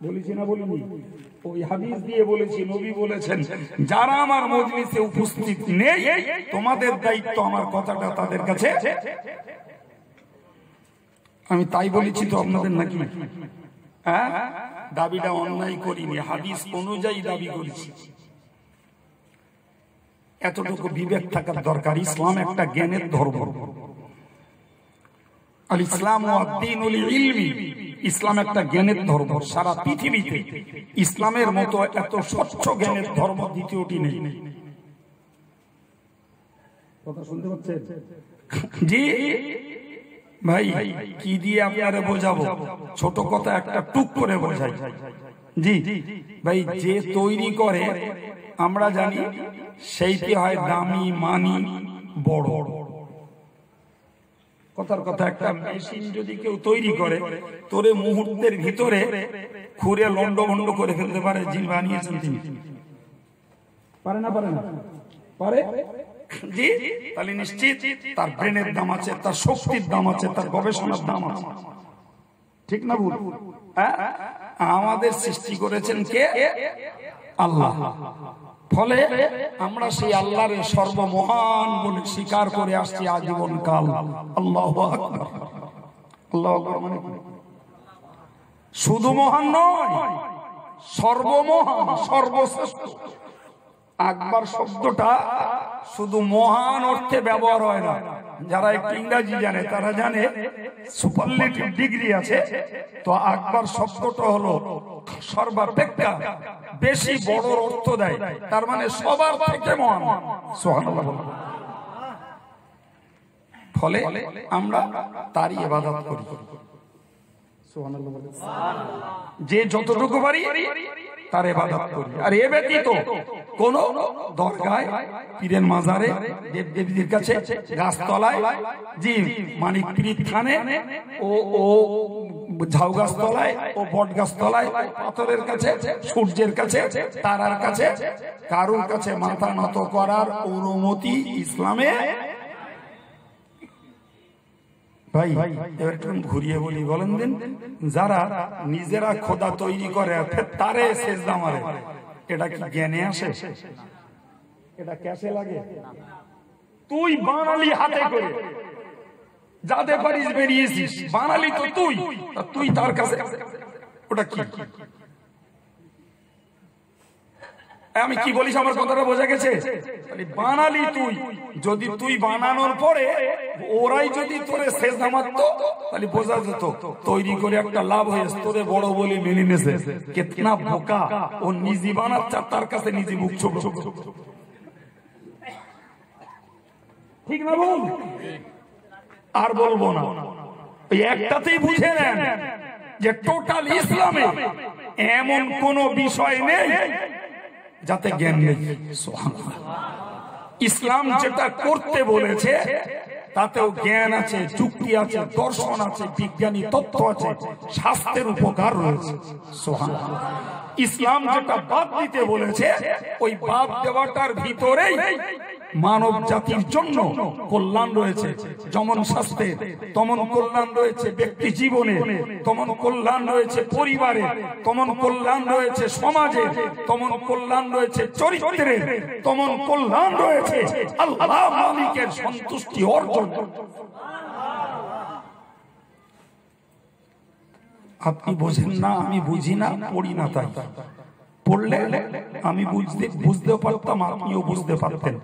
বলেছি না বলিনি? ওই হাদিস দিয়ে বলেছি, নবী বলেছেন যারা আমার মজলিসে উপস্থিত নেই তোমাদের দায়িত্ব আমার কথাটা তাদের কাছে। আমি তাই বলেছি তো আপনাদের নাকি? হ্যাঁ, দাবিটা অন্যায় করিনি, হাদিস অনুযায়ী দাবি করেছি। এতটুকু বিবেক থাকার দরকার। ইসলাম একটা জ্ঞানের ধর্ম। আল ইসলাম ওয়াদ-দীনুল ইলমি, ইসলাম একটা জ্ঞানের ধর্ম। সারা পৃথিবীতে ইসলামের মতো এত স্বচ্ছ জ্ঞানের ধর্ম দ্বিতীয়টি নেই। কথা শুনতে পাচ্ছেন? জি ভাই, কি দিয়ে আপনারা বোঝাবো? ছোট কথা একটা টুক করে বোঝাই। জি ভাই, যে তৈরি করে আমরা জানি সেইটি হয় দামি, মানি, বড়। কথার কথা, একটা মেশিন যদি কেউ তৈরি করে তোরে মুহূর্তের ভিতরে খুঁড়ে লন্ডভন্ড করে ফেলতে পারে। যিনি বানিয়েছেন তিনি পারে না? পারে না? পারে। জি, তাহলে নিশ্চিত তার ব্রেনের দাম আছে, তার শক্তির দাম আছে, তার গবেষণার দাম আছে। ঠিক না ভুল? আমাদের সৃষ্টি করেছেন কে? আল্লাহ। ফলে আমরা সেই আল্লাহর সর্বমহান বলে স্বীকার করে আসছি আজীবন কাল। আল্লাহু আকবার। আল্লাহু আকবার মানে শুধু মহান নয়, সর্বমহান, সর্বশ্রেষ্ঠ। আকবার শব্দটা শুধু মহান অর্থে ব্যবহার হয় না। যারা একটু ইংরেজি জানে তারা জানে সুপারলেটিভ ডিগ্রি আছে। তো আকবার শব্দটা হলো সর্বাপেক্ষা বেশি বড় অর্থ দেয়, তার মানে সবার থেকে মহান। সুবহানাল্লাহ। ফলে আমরা তারই ইবাদত করি। সুবহানাল্লাহ। যে যতটুকু পারি তার ইবাদত করি। আর এ ব্যতীত কোন দরগায়, পীরের মাজারে, দেবদেবীর কাছে, গাছতলায়, জি মানিক পীর থানে, ও ঝাউ গাছতলায়, ও বট গাছতলায়, পাথরের কাছে, সূর্যের কাছে, তারার কাছে কারুর কাছে মাথা নত করার অনুমতি ইসলামে। ভাই এবার একটু ঘুরিয়ে বলি, বলেন দিন, যারা নিজেরা খোদা তৈরি করে তারে সেজদা মারে, এটা কি জ্ঞানে আসে? এটা ক্যাশে লাগে? তুই বাঙালি হাতে করে যাতে পারিস বেরিয়েছিস, বাঙালি তো তুই তার কাছে, ওটা কি? আমি কি বলিস, আমার কথাটা বোঝা গেছে? বানালি তুই, যদি তুই বানানোর পরে ওরাই যদি তোরে সেজদা মারতো তাহলে বোঝা যেত তৈরি করে একটা লাভ হয়েছে, তোরে বড় বলে মেনে নেছে। কেতনা বোকা, ও নিজে বানাচ্ছে, তার কাছে নিজে মুখ ছোট। ঠিক না বল? আর বলবো না, ওই একটাতেই বুঝে নেন যে টোটাল ইসলামে এমন কোন বিষয় নেই যাতে জ্ঞান নেই। ইসলাম যেটা করতে বলেছে তাতেও জ্ঞান আছে, যুক্তি আছে, দর্শন আছে, বিজ্ঞানী তথ্য আছে, স্বাস্থ্যের উপকার রয়েছে। সুবহানাল্লাহ। ইসলাম যেটা বাদ দিতে বলেছে ওই বাদ দেওয়াটার ভিতরেই মানব জাতির জন্য কল্যাণ রয়েছে। যেমন স্বাস্থ্যে তেমন কল্যাণ রয়েছে, ব্যক্তি জীবনে তেমন কল্যাণ রয়েছে, পরিবারে তেমন কল্যাণ রয়েছে, সমাজে তেমন কল্যাণ রয়েছে, চরিত্রে তেমন কল্যাণ রয়েছে আল্লাহ মালিকের সন্তুষ্টি অর্জন। আপনি বোঝেন না, আমি বুঝি না, পড়ি না, তাই পড়লে আমি বুঝতেও পারতাম, আপনিও বুঝতে পারতেন।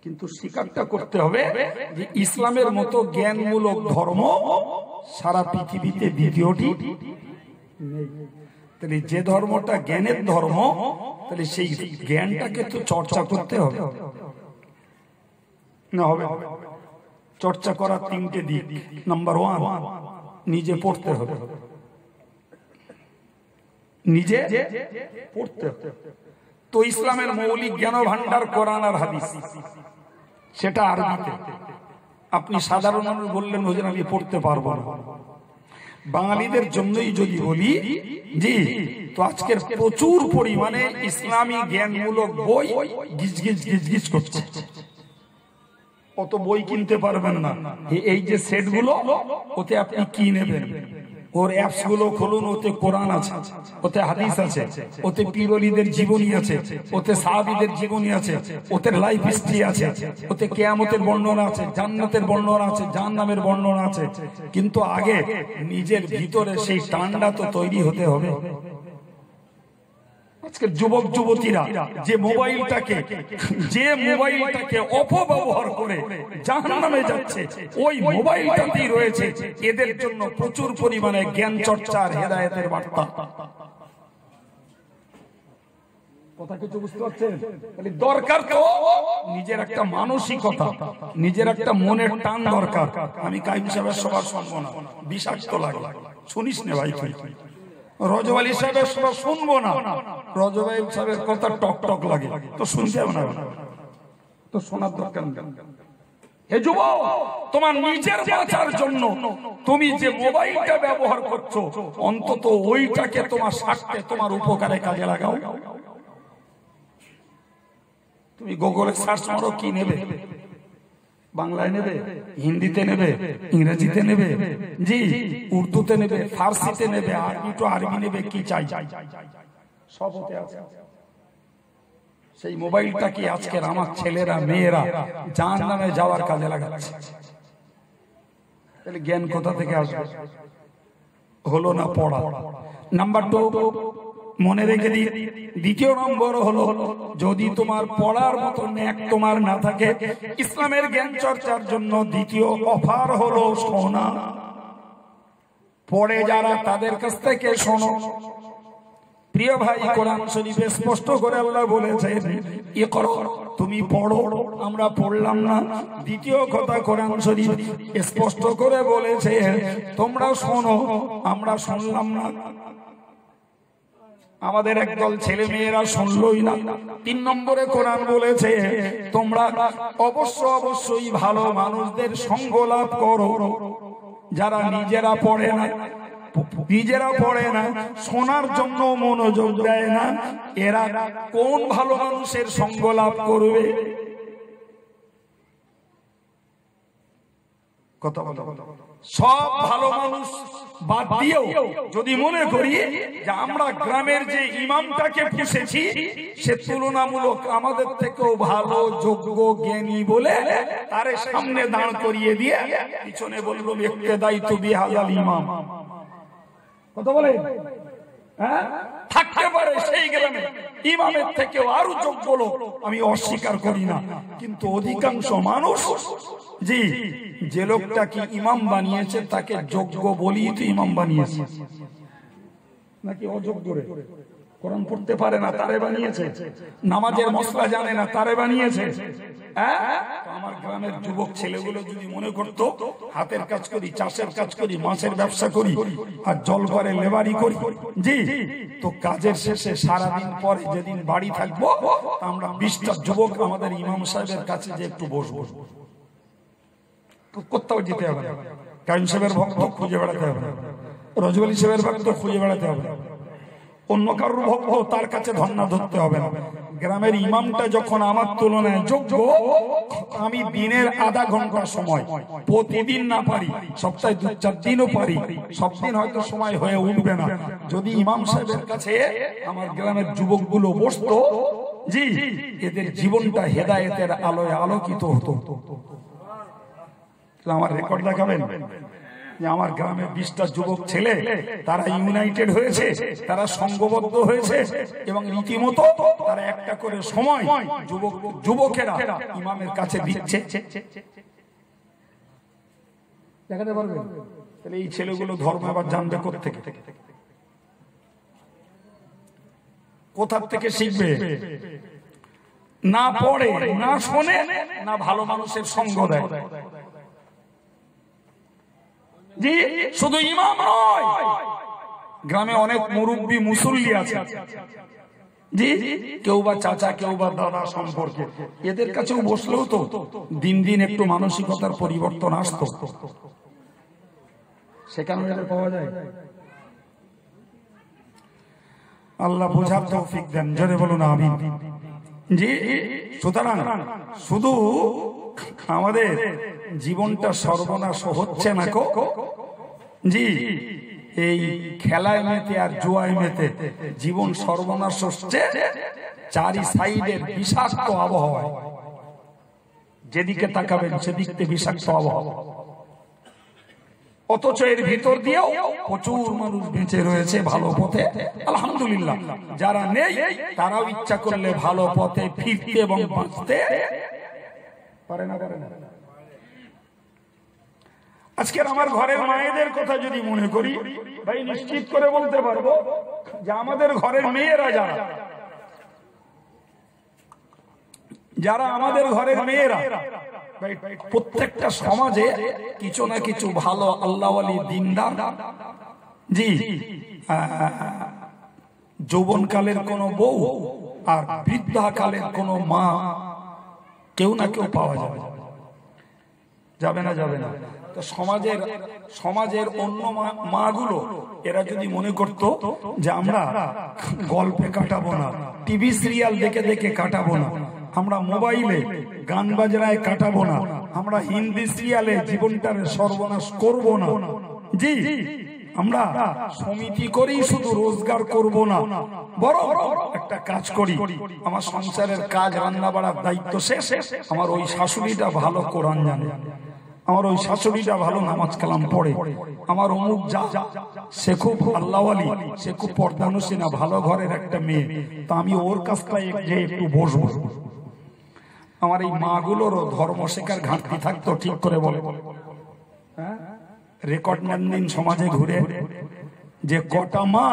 কিন্তু স্বীকারটা করতে হবে যে ইসলামের মতো জ্ঞানমূলক ধর্ম সারা পৃথিবীতে দ্বিতীয়টি নেই। তাহলে যে ধর্মটা জ্ঞানের ধর্ম, তাহলে সেই জ্ঞানটাকে তো চর্চা করতে হবে না? হবে চর্চা করার তিনটে দিক। নাম্বার 1, নিজে পড়তে হবে। নিজে পড়তে হবে। তো ইসলামের মৌলিক জ্ঞান ভান্ডার কোরআন আর হাদিস, সেটা আরবিতে। আপনি সাধারণ মানুষ বললেন হুজুর আমি পড়তে পারবো না। বাঙালিদের জন্যই যদি বলি জি, তো আজকের প্রচুর পরিমাণে ইসলামী জ্ঞানমূলক বই গিজ গিজ গিজ গিজ করছে। অত বই কিনতে পারবেন না। এই যে সেট গুলো, ওতে আপনি কি নেবেন? ওর অ্যাপস গুলো খুলুন, ওতে কোরআন আছে, ওতে হাদিস আছে, ওতে পীর ওলিদের জীবনী আছে, ওতে সাহাবীদের জীবনী আছে, ওতে লাইফ হিস্ট্রি আছে, ওতে কিয়ামতের বর্ণনা আছে, জান্নাতের বর্ণনা আছে, জাহান্নামের বর্ণনা আছে। কিন্তু আগে নিজের ভিতরে সেই টান্ডা তো তৈরি হতে হবে। আজকের যুবক যুবতীরা যে মোবাইলটাকে অপব্যবহার করে জাহান্নামে যাচ্ছে, ওই মোবাইলটাতেই রয়েছে এদের জন্য প্রচুর পরিমাণে জ্ঞান চর্চার হেদায়েতের বার্তা। কথা কিছু বুঝতে পারছেন? দরকার তো নিজের একটা মানসিকতা, নিজের একটা মনের টান দরকার। আমি কাইম সাহেবের সবার শুনবো না, বিষাক্ত লাগে, শুনিস না ভাই তুই। রজব আলী সাহেবের সবার শুনবো না, রজব আলী সাহেবের কথা টক টক লাগে, তো শুনতে হবে না, তো শোনার দরকার নেই। হে যুবক, তোমার নিজের বাঁচার জন্য তুমি যে মোবাইলটা ব্যবহার করছো, অন্তত ওইটাকে তোমার স্বার্থে, তোমার উপকারে কাজে লাগাও। তুমি গুগলে সার্চ করো, কি নেবে? বাংলায় নেবে, হিন্দিতে নেবে, ইংরেজিতে নেবে, জি উর্দুতে নেবে, ফার্সিতে নেবে, আরবি তো আরবি নেবে, কি চাই সব হতে আছে। সেই মোবাইলটা কি আজকের আমার ছেলেরা মেয়েরা জাহান্নামে যাওয়ার কাজে লাগাচ্ছে। তাহলে জ্ঞান কোথা থেকে আসবে? হলো না পড়া। নাম্বার 2 মনে রেখে দিই, দ্বিতীয় নম্বর হলো, যদি তোমার পড়ার মতো ন্যাক তোমার না থাকে, ইসলামের জ্ঞান চর্চার জন্য দ্বিতীয় অফার হলো শোনা। পড়ে যারা তাদের কাছ থেকে শোনো। প্রিয় ভাই, কোরআন শরীফে স্পষ্ট করে আল্লাহ বলেছেন ইকরা, তুমি পড়ো। আমরা পড়লাম না। দ্বিতীয় কথা, কোরআন শরীফ স্পষ্ট করে বলেছে তোমরা শোনো, আমরা শুনলাম না। আমাদের একদল ছেলে মেয়েরা শুনলই না। 3 নম্বরে কোরআন বলেছে তোমরা অবশ্যই ভালো মানুষদের সঙ্গ লাভ করো, যারা নিজেরা পড়ে না, শোনার জন্য মনোযোগ দেয় না। এরা কোন ভালো মানুষের সঙ্গ লাভ করবে? কথা বলো। সব ভালো মানুষ বাদ দিয়েও যদি মনে করি যে আমরা গ্রামের যে ইমামটাকে পুষেছি সে তুলনামূলক আমাদের থেকেও ভালো, যোগ্য, জ্ঞানী বলে তারে সামনে দাঁড় করিয়ে দিয়ে পিছনে বলবো ইক্তেদাইতু বিহাযাল ইমাম। কথা বলে হ্যাঁ, থাকতে পারে সেই গ্রামে ইমামের থেকেও আরো যোগ্য লোক, আমি অস্বীকার করি না। কিন্তু অধিকাংশ মানুষ জি যে লোকটাকে ইমাম বানিয়েছে তাকে যোগ্য বলিয়ে তো ইমাম বানিয়েছে, নাকি অযোগ্য রে? কোরআন পড়তে পারে না তারে বানিয়েছে, নামাজের মশলা জানে না তারে বানিয়েছে। আমার গ্রামের যুবক ছেলেগুলো যদি মনে করতো হাতের কাজ করি, চাষের কাজ করি, মাছের ব্যবসা করি আর জল করে লেবারি করি, জি তো কাজের শেষে সারাদিন পরে যেদিন বাড়ি থাকবো আমরা 20টা যুবক আমাদের ইমাম সাহেবের কাছে যে একটু বসবো, কোথাও যেতে হবে না। কাইম সাহেবের ভক্ত খুঁজে বেড়াতে হবে না, রজব আলী সাহেবের ভক্ত খুঁজে বেড়াতে হবে না, অন্য কারোর ভক্ত তার কাছে ধর্ণা ধরতে হবে না। গ্রামের ইমামটা যখন আমার তুলনায় যোগ্য, আমি দিনের আধা ঘন্টা সময় প্রতিদিন না পারি, সপ্তাহে 2-4 দিনও পারি, সব দিন হয়তো সময় হয়ে উঠবে না, যদি ইমাম সাহেবের কাছে আমার গ্রামের যুবকগুলো বসতো, জি এদের জীবনটা হেদায়েতের আলোয় আলোকিত হতো। আমার রেকর্ড দেখাবেন যে আমার গ্রামে 20টা যুবক ছেলে তারা ইউনাইটেড হয়েছে, তারা সংঘবদ্ধ হয়েছে এবং রীতিমতো তারা একটা করে সময় যুবকেরা ইমামের কাছে দিচ্ছে। দেখাতে পারবেন? তাহলে এই ছেলেগুলো ধর্ম আবার জানবে কোত্থেকে? কোথা থেকে শিখবে? না পড়ে, না শোনে, না ভালো মানুষের সঙ্গ দেয়। জি শুধু ইমাম নয়, গ্রামে অনেক মুরব্বী মুসল্লি আছে, জি, কেউ বা চাচা, কেউ বা দাদা সম্পর্কে, এদের কাছেও বসলেও তো দিন দিন একটু মানসিকতার পরিবর্তন আসতো, সেখানে পাওয়া যায়। আল্লাহ বোঝার তৌফিক দেন, জোরে বলুন আমিন। জি, সুতরাং শুধু আমাদের জীবনটা সর্বনাশ হচ্ছে না কো, জি, এই খেলায় মেতে আর জুয়ায় মেতে জীবন সর্বনাশ হচ্ছে চারি সাইডের বিষাক্ত আবহাওয়ায়। যেদিকে তাকাবেন সেদিকে বিষাক্ত আবহাওয়া, অথচ এর ভিতর দিয়েও প্রচুর মানুষ বেঁচে রয়েছে ভালো পথে, আলহামদুলিল্লাহ। যারা নেই তারাও ইচ্ছা করলে ভালো পথে ফিরতে এবং বাঁচতে পারে না। আজকের আমার ঘরের মায়েদের কথা যদি মনে করি, ভাই নিশ্চিত করে বলতে পারবো যে আমাদের ঘরের মেয়েরা যারা আমাদের ঘরের মেয়েরা, প্রত্যেকটা সমাজে কিছু না কিছু ভালো আল্লাহওয়ালি দিনদার, জি, যৌবনকালের কোন বউ আর বৃদ্ধাকালের কোন মা, কেউ না কেউ পাওয়া যাবে। যাবে না? যাবে না। তো সমাজের অন্য মাগুলো এরা যদি মনে করত যে আমরা গল্পে কাটাবো না, টিভি সিরিয়াল দেখে দেখে কাটাবো না, আমরা মোবাইলে গান বাজনায় কাটাবো না, আমরা হিন্দি সিরিয়ালে জীবনটার সর্বনাশ করব না, জি, আমরা সমিতি করি শুধু রোজগার করব না, বড় একটা কাজ করি, আমার সংসারের কাজ রান্না বাড়ার দায়িত্ব শেষ, আমার ওই শাশুড়িটা ভালো কোরআন জানে, আমার ওই শাশুড়িটা ভালো নামাজ কালাম পড়ে, আমার অমুক যা সে খুব আল্লাহওয়ালি, সে খুব পর্দানুসীনা, ভালো ঘরের একটা মেয়ে, তা আমি ওর কাছটায় একটু বসবো। আমার এই মাগুলোরও ধর্ম শেখার ঘাটতি থাকতো, ঠিক করে বলে রেকর্ড নেন দিন সমাজে ঘুরে যে কটা মা,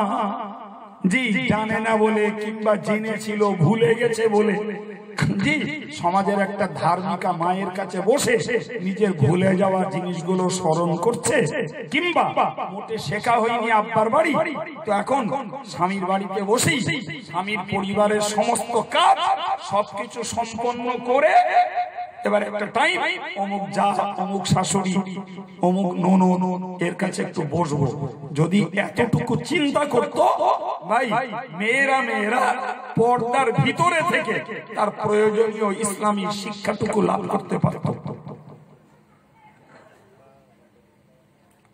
জি, জানে না বলে কিংবা জেনেছিল ভুলে গেছে বলে, জি, সমাজের একটা ধার্মিকা মায়ের কাছে বসে নিজের ভুলে যাওয়া জিনিসগুলো স্মরণ করছে, কিংবা মোটে শেখা হয়নি আব্বার বাড়ি, তো এখন স্বামীর বাড়িতে বসেই স্বামীর পরিবারের সমস্ত কাজ সবকিছু সম্পন্ন করে এবার একটা টাইম অমুক যা, অমুক শাশুড়ি, অমুক ননদ এর কাছে একটু বসবো। যদি এতটুকু চিন্তা করত, ভাই মেয়েরা পর্দার ভিতরে থেকে তার প্রয়োজনীয় ইসলামী শিক্ষাটুকু লাভ করতে পারত।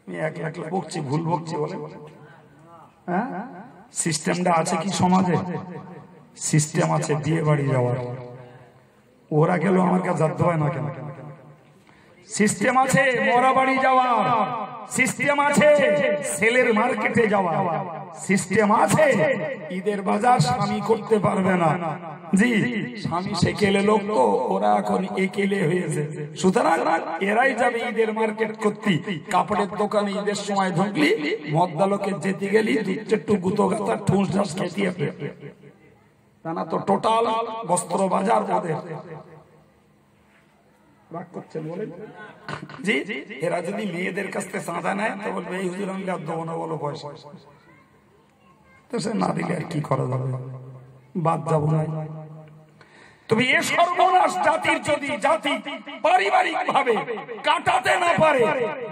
আমি একলা বকছি, ভুল বকছি বলে, হ্যাঁ, সিস্টেমটা আছে কি সমাজে? সিস্টেম আছে বিয়ে বাড়ি যাওয়ার, ওরা গেল আমার কাছে জানতে হয় না কেন? সিস্টেম আছে মরা বাড়ি যাওয়ার, সিস্টেম আছে সেলের মার্কেটে যাওয়া, সিস্টেম আছে ঈদের বাজার স্বামী করতে পারবে না, জি, স্বামী সেকেলে লোক তো, ওরা এখন একেলে হয়েছে, সুতরাং এরাই যাবে ঈদের মার্কেট করতে। কাপড়ের দোকানে ঈদের সময় ঢুকলি, মদ্দালোকে যেতে গেলি একটু গুতো গাতা ঠুস ঢাস খেতিয়ে না, তো টোটাল বস্ত্র বাজার ওদের। রাগ করছেন বলেন? জি, এরা যদি মেয়েদের কাছ থেকে চাঁদা নেয় তো বলবে এই হুজুর আমি আর দেবো না, বলো পয়সা, তো সে না দিলে আর কি করা যাবে, বাদ যাবো না। তবে এ সর্বনাশ জাতির যদি জাতি পারিবারিক ভাবে কাটাতে না পারে,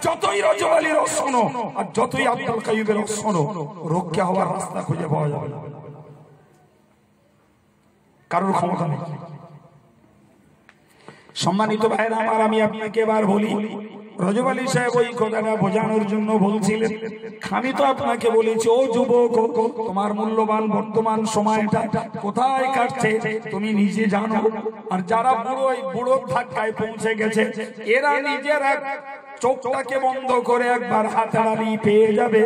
যতই রজব আলীর শোনো আর যতই আব্দুল কাইয়ুমের শোনো, রক্ষা হওয়ার রাস্তা খুঁজে পাওয়া যাবে না, কারোর ক্ষমতা নেই। সম্মানিত ভাইরা আমার, আমি আপনাকে এবার বলি, রজব আলী সাহেব ওই কথাটা বোঝানোর জন্য বলছিলেন। আমি তো আপনাকে বলেছি, ও যুবক, তোমার মূল্যবান বর্তমান সময়টা কোথায় কাটছে তুমি নিজে জানো। আর যারা বুড়ো ধাক্কায় পৌঁছে গেছে, এরা নিজের এক চোখটাকে বন্ধ করে একবার হাতড়ানি পেয়ে যাবে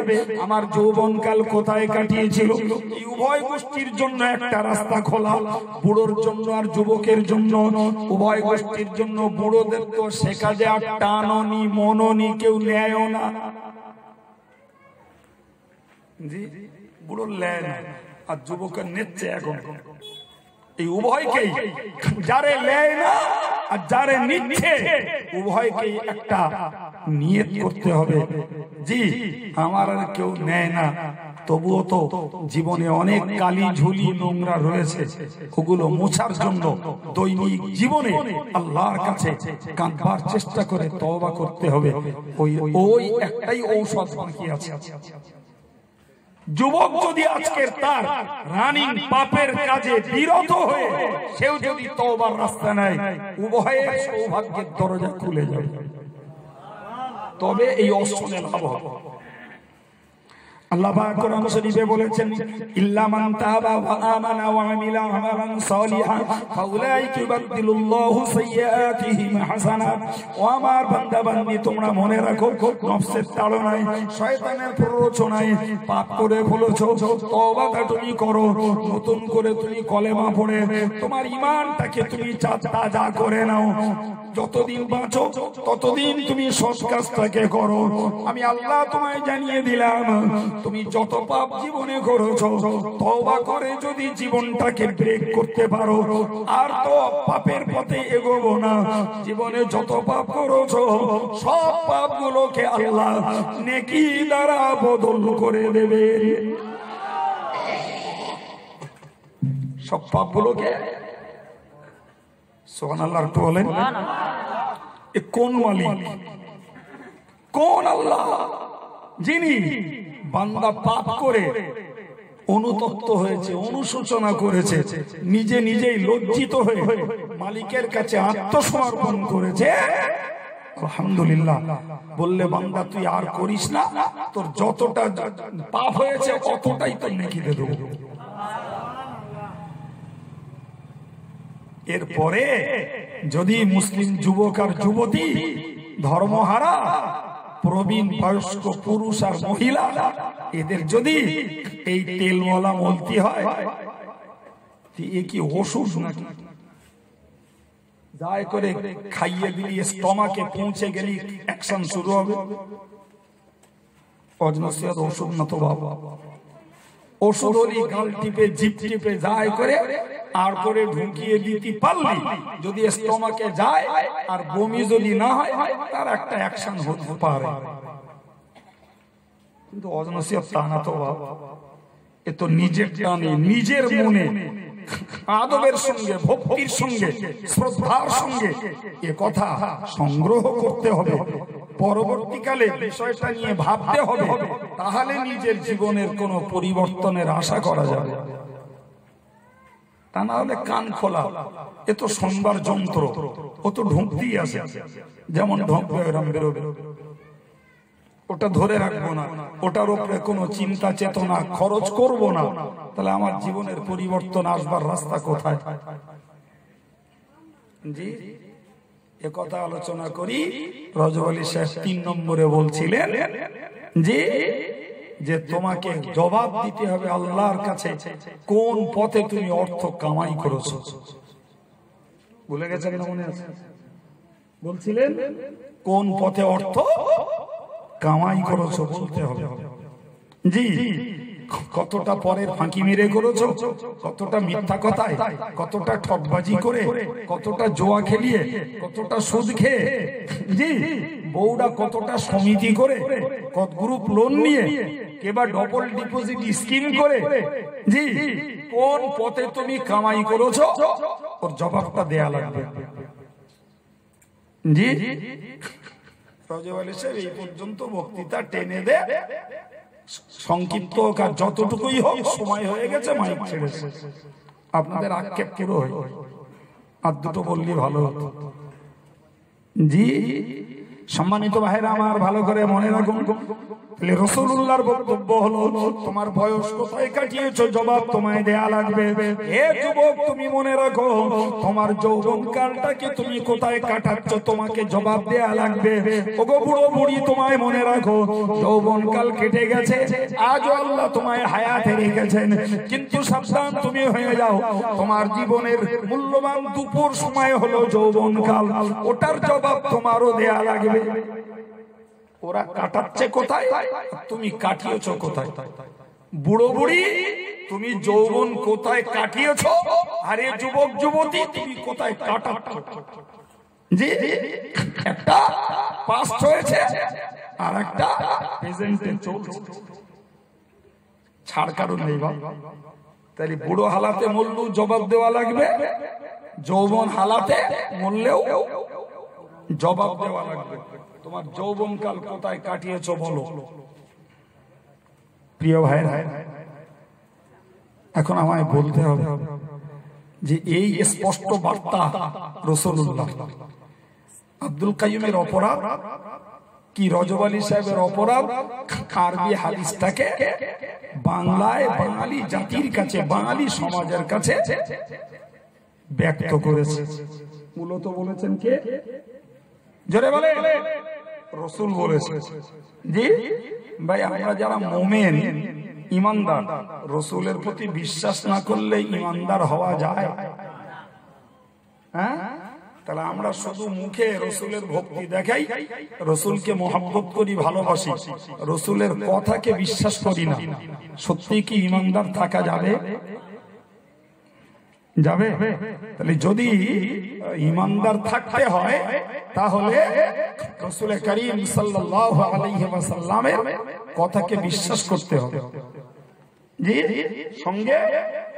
আমার যৌবনকাল কোথায় কাটিয়েছিল। এই উভয় গোষ্ঠীর জন্য একটা রাস্তা খোলা, বুড়োর জন্য আর যুবকের জন্য, উভয় গোষ্ঠীর জন্য। বুড়োদের তো শেখা যে আর টাননি মননি কেউ নেয়ও না, জি, বুড়োর নেয় না, আর যুবকের নেচ্ছে এখন। এই উভয়কেই, যারে নেয় না আর যারে নিচ্ছে, উভয়কেই একটা নিয়ত করতে হবে, জি আমার আর কেউ নেয় না, তবুও তো জীবনে অনেক কালি ঝুলি নোংরা রয়েছে, ওগুলো মোছার জন্য দৈনিক জীবনে আল্লাহর কাছে কাঁদবার চেষ্টা করে তওবা করতে হবে। ওই একটাই ঔষধ বাকি আছে। যুবক যদি আজকের তার রানিং পাপের কাজে বিরত হয়ে সেও যদি তওবার রাস্তা নেয়, উভয়ের সৌভাগ্যের দরজা খুলে যাবে, তবে এই অসনে লাভ হবে। আল্লাহ পাক কোরআন শরীফে বলেছেন, ইল্লা মান তাবা ওয়া আমানা ওয়া আমিলা আমালান সালিহান ফাউলাইকা ইউবাদদিলুল্লাহু সাইয়্যাতিহিম হাসানাত। ও আমার বান্দা বান্দি, তোমরা মনে রাখো, নফসের তাড়নায়, শয়তানের প্ররোচনায় পাপ করে ফেলেছো, তওবাটা তুমি করো, নতুন করে তুমি কলেমা পড়ে তোমার ঈমানটাকে তুমি তাজা করে নাও। যতদিন বাঁচো ততদিন তুমি সৎ কাজটাকে করো। আমি আল্লাহ তোমায় জানিয়ে দিলাম, তুমি যত পাপ জীবনে করেছো, তওবা করে যদি জীবনটাকে ব্রেক করতে পারো, আর তো পাপের পথে এগোবো না। জীবনে যত পাপ করেছো সব পাপগুলোকে আল্লাহ নেকি দ্বারা বদল করে দেবে। সব পাপগুলোকে সুবহানাল্লাহ একটু বলেন। এ কোন মালিক, কোন আল্লাহ যিনি বান্দা পাপ করে অনুতপ্ত হয়েছে, অনুশোচনা করেছে, নিজে নিজেই লজ্জিত হয়ে মালিকের কাছে আত্মসমর্পণ করেছে, আলহামদুলিল্লাহ বললে, বান্দা তুই আর করিস না, তোর যতটা পাপ হয়েছে অতটাই তোর নেকি দিয়ে দেবো। এরপরে যদি মুসলিম যুবক আর যুবতী, ধর্মহারা, প্রবীণ বয়স্ক পুরুষ আর মহিলা, এদের যদি এই তেলওয়ালা মলতি হয়, এ কি ওষুধ নাকি? যাই করে খাইয়ে দিলি, স্টমাকে পৌঁছে গেলি অ্যাকশন শুরু হবে। অজনসিয়াত ওষুধ না তো বাবা, ওষুধ হলি গাল টিপে জিভ টিপে যাই করে আর করে ঢুকিয়ে দিতে পারলি, যদি স্টমাকে যায় আর বমি যদি না হয়, তার একটা অ্যাকশন হতে পারে। কিন্তু অজনসিয়াত তা না তো বাবা, এ তো নিজের টানে, নিজের মনে আদবের সঙ্গে, ভক্তির সঙ্গে, শ্রদ্ধার সঙ্গে এ কথা সংগ্রহ করতে হবে, পরবর্তীকালে বিষয়টা নিয়ে ভাবতে হবে, তাহলে নিজের জীবনের কোনো পরিবর্তনের আশা করা যাবে। তা না হলে কান খোলা, এ তো শোনবার যন্ত্র, ও তো ঢুকতেই আছে, যেমন ঢুকবে এরম বেরোবে, ওটা ধরে রাখবো না, ওটার উপরে কোনো চিন্তা চেতনা খরচ করব না, তাহলে আমার জীবনের পরিবর্তন আসবার রাস্তা কোথায়? জি এ কথা আলোচনা করি। রজব আলী সাহেব 3 নম্বরে বলছিলেন যে তোমাকে জবাব দিতে হবে আল্লাহর কাছে, কোন পথে তুমি অর্থ কামাই করেছো। ভুলে গেছেন না? মনে আছে বলছিলেন কোন পথে অর্থ কামাই করেছো বলতে হবে। জি কতটা পরের ফাঁকি মেরে করেছো, কতটা মিথ্যা কথায়, কতটা ঠকবাজি করে, কতটা জোয়া খেলিয়ে, কতটা সুদ খেয়ে, জি বউরা কতটা সমিতি করে, কত গ্রুপ লোন নিয়ে, কেবা ডবল ডিপোজিট স্কিম করে, জি কোন পথে তুমি কামাই করেছো, ওর জবাবটা দেয়া লাগবে। জি রজব আলী সাহেব এই পর্যন্ত বক্তৃতা টেনে দে, সংক্ষিপ্ত হোক আর যতটুকুই হোক, সময় হয়ে গেছে, মাইক ছেড়েছে, আপনাদের আক্ষেপ পুরো হয়, আর দুটো বললি ভালো হতো। জি সম্মানিত ভাইরা আমার, ভালো করে মনে রাখুন, রাসূলুল্লাহর বক্তব্য হলো, তোমার বয়স কোথায় কাটিয়েছো জবাব তোমায় দেয়া লাগবে। হে যুবক তুমি মনে রাখো, তোমার যৌবনকালটাকে তুমি কোথায় কাটাচ্ছো তোমাকে জবাব দেয়া লাগবে। ওগো বুড়ো বুড়ি তোমায় মনে রাখো, যৌবনকাল কেটে গেছে, আজও আল্লাহ তোমায় হায়াতে রেখেছেন, কিন্তু সাবধান তুমি হয়ে যাও, তোমার জীবনের মূল্যবান দুপুর সময় হলো যৌবনকাল, ওটার জবাব তোমারও দেয়া লাগবে। ওরা কাটাচ্ছে কোথায়, তুমি কাটিয়েছো কোথায়? বুড়ো বুড়ি তুমি যৌবন কোথায় কাটিয়েছো, আর এই যুবক যুবতী তুমি কোথায় কাটাচ্ছ। জি, একটা পাস্ট হয়েছে আর একটা প্রেজেন্টে চলছে, ছাড় কারণ নেই। তাহলে বুড়ো হালাতে মরলেও জবাব দেওয়া লাগবে, যৌবন হালাতে মরলেও জবাব দেওয়া লাগবে। তোমার যৌবন কাল কোথায় কাটিয়েছো বলো। প্রিয় ভাইরা, এখন আমায় বলতে হবে যে এই স্পষ্ট বার্তা রাসূলুল্লাহ। আব্দুল কাইয়ুমের অপরাধ কি, রজব আলী সাহেবের অপরাধ আরবি হাদিসটাকে বাংলায় বাঙালি জাতির কাছে, বাঙালি সমাজের কাছে ব্যক্ত করেছে। মূলত বলেছেন কে? জোরে বলে রাসূল বলেছে। জি ভাই, আমরা যারা মুমিন ঈমানদার, রাসূলের প্রতি বিশ্বাস না করলে ঈমানদার হওয়া যায়? হ্যাঁ, তাহলে আমরা শুধু মুখে রাসূলের ভক্তি দেখাই, রাসূলকে মহব্বত করি, ভালোবাসি, রাসূলের কথাকে বিশ্বাস করি না, সত্যি কি ঈমানদার থাকা যাবে? যাবে? তাহলে যদি ঈমানদার থাকতে হয় তাহলে রাসূল করিম সাল্লাল্লাহু আলাইহি ওয়াসাল্লামের কথাকে বিশ্বাস করতে হবে। জি, সঙ্গে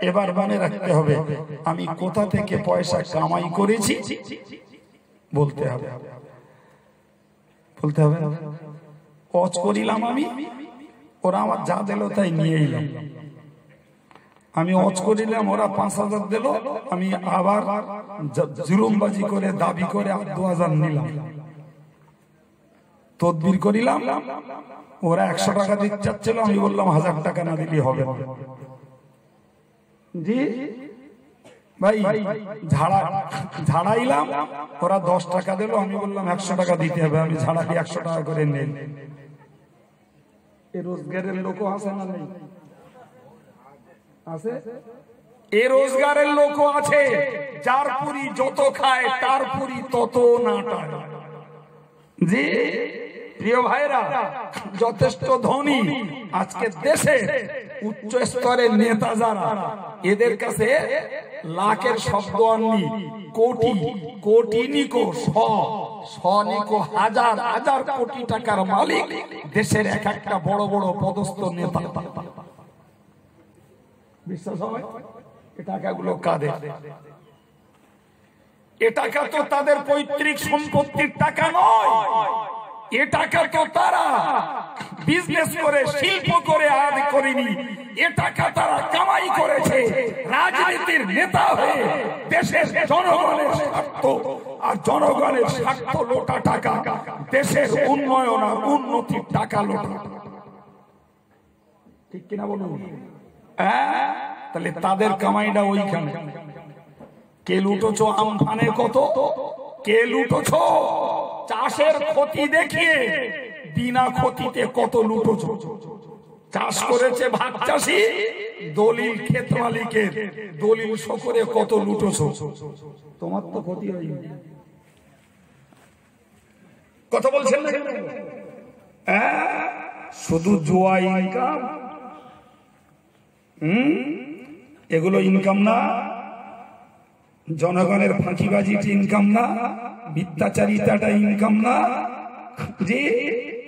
এবার মনে রাখতে হবে আমি কোথা থেকে পয়সা কামাই করেছি বলতে হবে, বলতে হবে। হজ করিলাম আমি, ওরা আমার যা দিল তাই নিয়ে এলাম। আমি হজ করিলাম, ওরা ৫,০০০ দিল, আমি আবার জুলুমবাজি করে দাবি করে ২,০০০ নিলাম। তদবির করিলাম, ওরা ১০০ টাকা দিতে চাচ্ছিল, আমি বললাম ১,০০০ টাকা না দিলে হবে না। জি ভাই, ঝাড়াইলাম, ওরা ১০ টাকা দিল, আমি বললাম ১০০ টাকা দিতে হবে, আমি ঝাড়ালি ১০০ টাকা করে নেই। এই রোজগারের লোক আছে না নেই? আছে। এ রোজগারের লোক আছে, যার পুরি যত খায় তার পুরি তত নাটায়। জি প্রিয় ভাইরা, যথেষ্ট ধনী আজকে দেশে উচ্চ স্তরের নেতা যারা, এদের কাছে লাখের শব্দ আননি, কোটি, কোটি নিকো শ নিকো হাজার হাজার কোটি টাকার মালিক দেশের এক একটা বড় বড় পদস্থ নেতা। বিশ্বাস হয়? এ টাকাগুলো কাদের? এ টাকা তো তাদের পৈতৃক সম্পত্তির টাকা নয়, এ টাকা তো তারা বিজনেস করে, শিল্প করে আয় করেনি, এ টাকা তারা কামাই করেছে রাজনীতির নেতা হয়ে দেশের জনগণের স্বার্থ আর জনগণের স্বার্থ লোটা টাকা, দেশের উন্নয়ন আর উন্নতির টাকা লোটা। ঠিক কিনা বলুন? তাহলে তাদের কামাইটা ওইখানে। কে লুটোছ আমফানে কত, কে লুটোছ চাষের ক্ষতি দেখিয়ে বিনা ক্ষতিতে কত লুটোছ। চাষ করেছে ভাগ চাষি, দলিল ক্ষেত মালিকের দলিল শকরে কত লুটোছ। তোমার তো ক্ষতি হয়নি। কথা বলছেন না? শুধু জুয়া ইনকাম, এগুলো ইনকাম না। জনগণের ফাঁকিবাজিটা ইনকাম না, মিথ্যাচারিতাটা ইনকাম না, যে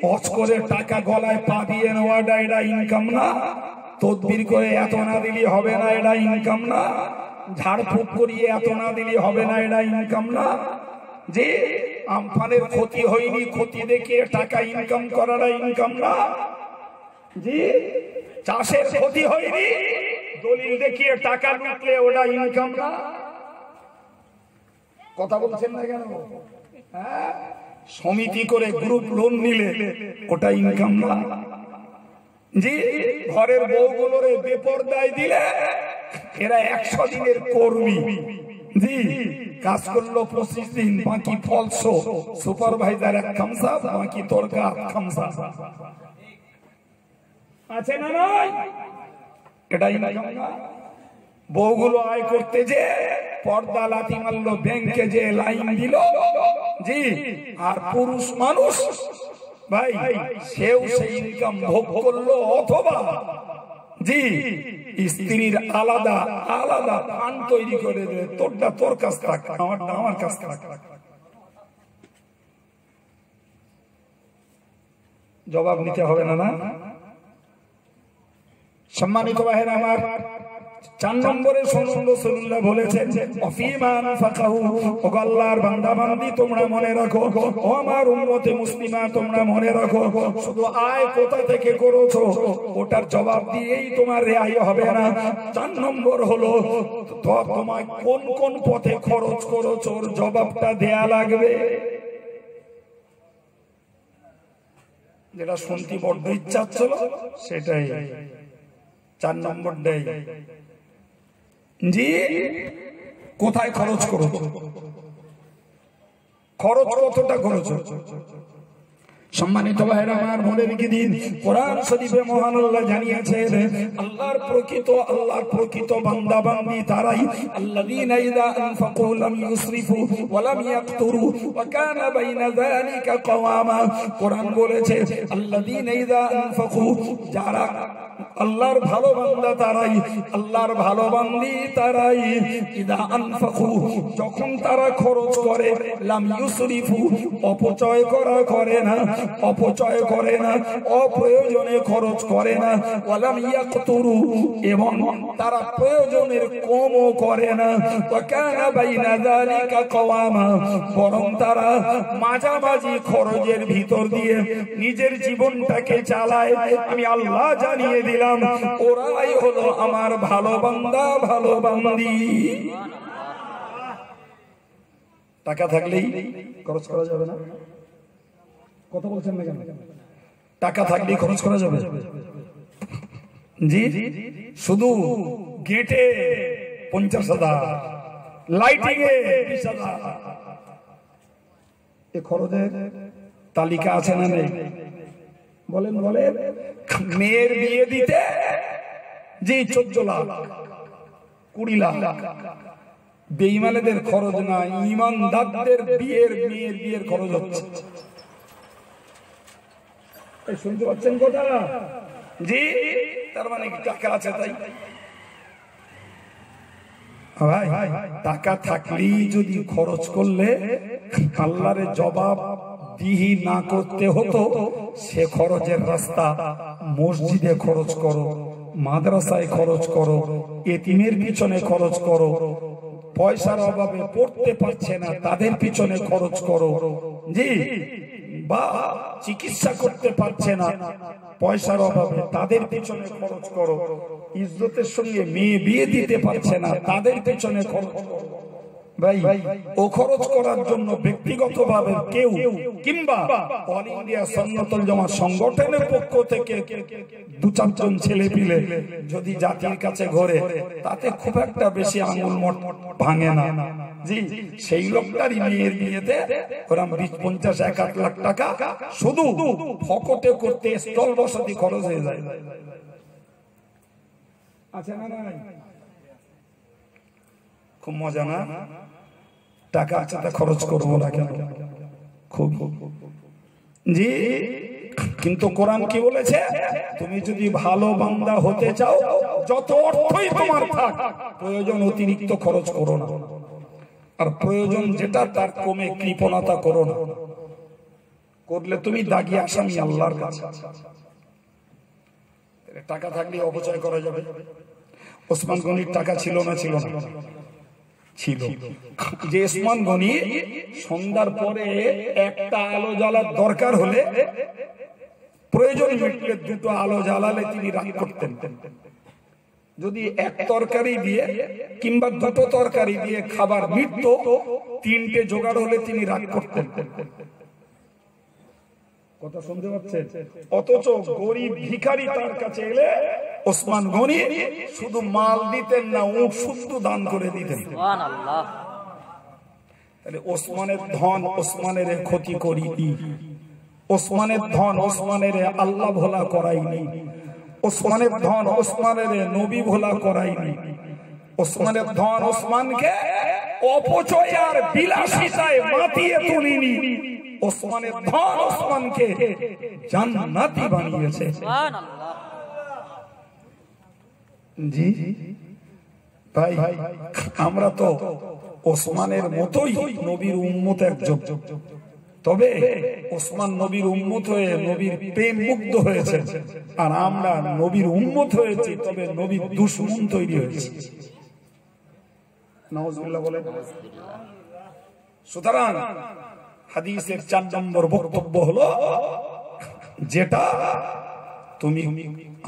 হজ করে টাকা গলায় পা দিয়ে নেওয়াটা এটা ইনকাম না, তদবির করে এত না দিলে হবে না এটা ইনকাম না, ঝাড়ফুঁক করিয়ে এত না দিলে হবে না এটা ইনকাম না, যে আমফানের ক্ষতি হয়নি ক্ষতি দেখিয়ে টাকা ইনকাম করাটা ইনকাম না, যে চাষের ক্ষতি হয়নি দলিল দেখিয়ে টাকা লুটলে ওটা ইনকাম না। কথা বলছেন না কেন? সমিতি করে গ্রুপ লোন নিলে ওটা ইনকাম না। জি ঘরের বউগুলোরে বেপরদায় দিলে এরা ১০০ দিনের কর্মী, জি কাজ করলো ২৫ দিন, বাকি ফলসো সুপারভাইজার এক খামসা, বাকি তরকা খামসা। আছে না নাই? এটা ইনকাম না। বউগুলো আয় করতে যে পর্দা লাথি মারলো, ব্যাংকে যে লাইন দিল, জি আর পুরুষ মানুষ ভাই সেও সেই ইনকাম ভোগ করলো, অথবা জি স্ত্রীর আলাদা আলাদা ফান তৈরি করে দেবে, তোরটা তোর কাছ থাক, আমারটা আমার কাছ থাক। জবাব নিতে হবে না? না সম্মানিত ভাইরা আমার, 4 নম্বরে রাসূলুল্লাহ বলেছেন অফিমান ফাকাহু, ও আল্লাহর বান্দা বান্দি তোমরা মনে রাখো, ও আমার উম্মতে মুসলিমা তোমরা মনে রাখো, শুধু আয় কোথা থেকে করেছো ওটার জবাব দিয়েই তোমার রেহাই হবে না। 4 নম্বর হলো তোমায় কোন কোন পথে খরচ করেছো ওর জবাবটা দেয়া লাগবে। যেটা শুনতে বড্ড ইচ্ছা ছিল সেটাই 4 নম্বরটাই। জি কোথায় খরচ করো, খরচ কতটা খরচ। সম্মানিত ভাইরা আমার মনে রেখে দিন, কোরআন শরীফে মহান আল্লাহ জানিয়েছেন আল্লাহর প্রকৃত বান্দা বান্দি তারাই আল্লাযীনা ইযা আনফাকু লাম ইউসরিফু ওয়া লাম ইয়াকতুরু ওয়া কানা বাইনা যালিকা কাওয়ামা। কোরআন বলেছে আল্লাযীনা ইযা আনফাকু, যারা আল্লাহর ভালো বান্দা তারাই, আল্লাহর ভালো বান্দি তারাই ইযা আনফাকু, যখন তারা খরচ করে, লাম ইউসরিফু, অপচয় করে না, অপচয় করে না, অপ্রয়োজনে খরচ করে না, ওয়া লাম ইয়াকতুরু, এবং তারা প্রয়োজনের কমও করে না, ওয়া কানা বাইনা যালিকা কাওয়ামা, বরং তারা মাঝামাঝি খরচের ভিতর দিয়ে নিজের জীবনটাকে চালায়। আমি আল্লাহ জানিয়ে দিলাম ওরাই হলো আমার ভালো বান্দা ভালো বান্দি। টাকা থাকলেই খরচ করা যাবে না? কথা বলছেন না কেন? টাকা থাকলেই খরচ করা যাবে? জি শুধু গেটে 50,000, লাইটিং এ 20,000, এ খরচের তালিকা আছে না নেই? বলেন বলেন। মেয়ের বিয়ে দিতে জি 14 লাখ 20 লাখ, বেঈমানদের খরচ না, ঈমানদারদের মেয়ের বিয়ের খরচ হচ্ছে। শুনতে পাচ্ছেন কথা? জি তার মানে টাকা আছে তাই। ভাই টাকা থাকলেই যদি খরচ করলে আল্লাহর জবাব দিহি না করতে হতো, সে খরচের রাস্তা মসজিদে খরচ করো, মাদ্রাসায় খরচ করো, এতিমের পিছনে খরচ করো, পয়সার অভাবে পড়তে পারছে না তাদের পিছনে খরচ করো, জি বা চিকিৎসা করতে পারছে না পয়সার অভাবে তাদের পিছনে খরচ করো, ইজ্জতের সঙ্গে মেয়ে বিয়ে দিতে পারছে না তাদের পিছনে খরচ করো। ভাই ও খরচ করার জন্য ব্যক্তিগতভাবে কেউ কিংবা অল ইন্ডিয়া সুন্নাতুল জামাত সংগঠনের পক্ষ থেকে 2-4 জন ছেলে পিলে যদি জাতির কাছে ঘরে, তাতে খুব একটা বেশি আঙুল মোট ভাঙে না। জি সেই লোকটারই মেয়ের বিয়েতে ওরকম 20-50-1 লাখ টাকা শুধু ফকটে করতে স্টল বসতি খরচ হয়ে যায়। আছে না নাই? খুব মজা না? টাকা আছে তা খরচ করবো না কেন? খুব জি। কিন্তু কোরআন কি বলেছে? তুমি যদি ভালো বান্দা হতে চাও, যত অর্থই তোমার থাক, প্রয়োজন অতিরিক্ত খরচ করো না, আর প্রয়োজন যেটা তার কমে কৃপণতা করো না। করলে তুমি দাগি আসামি আল্লাহর কাছে। টাকা থাকলে অপচয় করা যাবে। ওসমান গনির টাকা ছিল না? ছিল না? ছিল। যে ওসমান গনি সন্ধ্যার পরে একটা আলো জ্বালার দরকার হলে, প্রয়োজন মিটলে 2টো আলো জ্বালালে তিনি রাগ করতেন। যদি 1 তরকারি দিয়ে কিংবা 2টো তরকারি দিয়ে খাবার মিটত, 3টে জোগাড় হলে তিনি রাগ করতেন। কথা শুনতে পাচ্ছেন? অথচ গরিব ভিখারি তার কাছে এলে ওসমান গনি শুধু মাল দিতেন না, উট শুদ্ধ দান করে দিতেন। সুবহানাল্লাহ। তাহলে ওসমানের ধন ওসমানের ক্ষতি করিনি, ওসমানের ধন ওসমানের আল্লাহ ভোলা করাইনি, ওসমানের ধন ওসমানের নবী ভোলা করাইনি, ওসমানের ধন ওসমানকে অপচয় আর বিলাসিতায় মাতিয়ে তুলিনি, ওসমানের ধন ওসমানকে জান্নাতি বানিয়েছে। সুবহানাল্লাহ। জি ভাই, আমরা তো ওসমানের মতোই নবীর উম্মত একজন, তবে ওসমান নবীর উম্মত হয়ে নবীর প্রেম মুগ্ধ হয়েছে, আর আমরা নবীর উম্মত হয়েছি তবে নবীর দুশমন তৈরি হয়েছে। নাউজুবিল্লাহ বলেন। সুতরাং হাদিসের 4 নম্বর বক্তব্য হলো, যেটা তুমি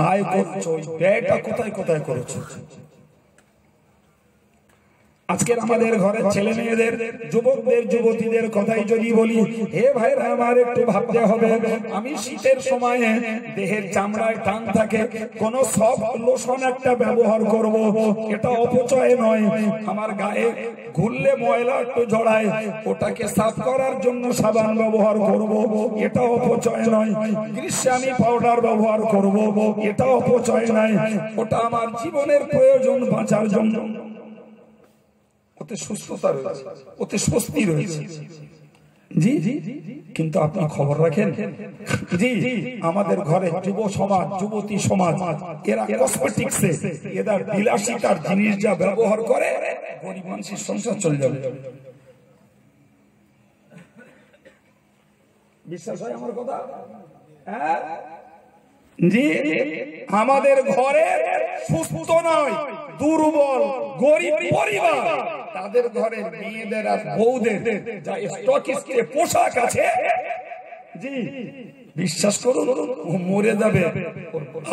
আয় করছো ব্যয়টা কোথায় কোথায় করেছো। আজকের আমাদের ঘরের ছেলে মেয়েদের, যুবকদের, যুবতীদের কথাই যদি বলি, হে ভাইরা আমার একটু ভাবতে হবে, আমি শীতের সময়ে দেহের চামড়ায় টান থাকে, কোন সফট লোশন একটা ব্যবহার করব, এটা অপচয় নয়। আমার গায়ে ঘুরলে ময়লা একটু জড়ায়, ওটাকে সাফ করার জন্য সাবান ব্যবহার করব, এটা অপচয় নয়। গ্রীষ্মে আমি পাউডার ব্যবহার করব, এটা অপচয় নয়। ওটা আমার জীবনের প্রয়োজন, বাঁচার জন্য। ওতে সুস্থতা রয়েছে, ওতে স্বস্তি রয়েছে। জি, কিন্তু আপনি খবর রাখেন, জি আমাদের ঘরে যুব সমাজ, যুবতী সমাজ, এরা কসমেটিক্সে, এরা বিলাসিতার জিনিস যা ব্যবহার করে, গরিব মানুষের সংসার চলে যাবে। বিশ্বাস হয় আমার কথা? হ্যাঁ জি, আমাদের ঘরে সুস্থ নয়, দুর্বল গরিব পরিবার, তাদের ঘরে মেয়েদের আর বউদের যা স্টকিস্টে পোশাক আছে, জি বিশ্বাস করুন ও মরে যাবে,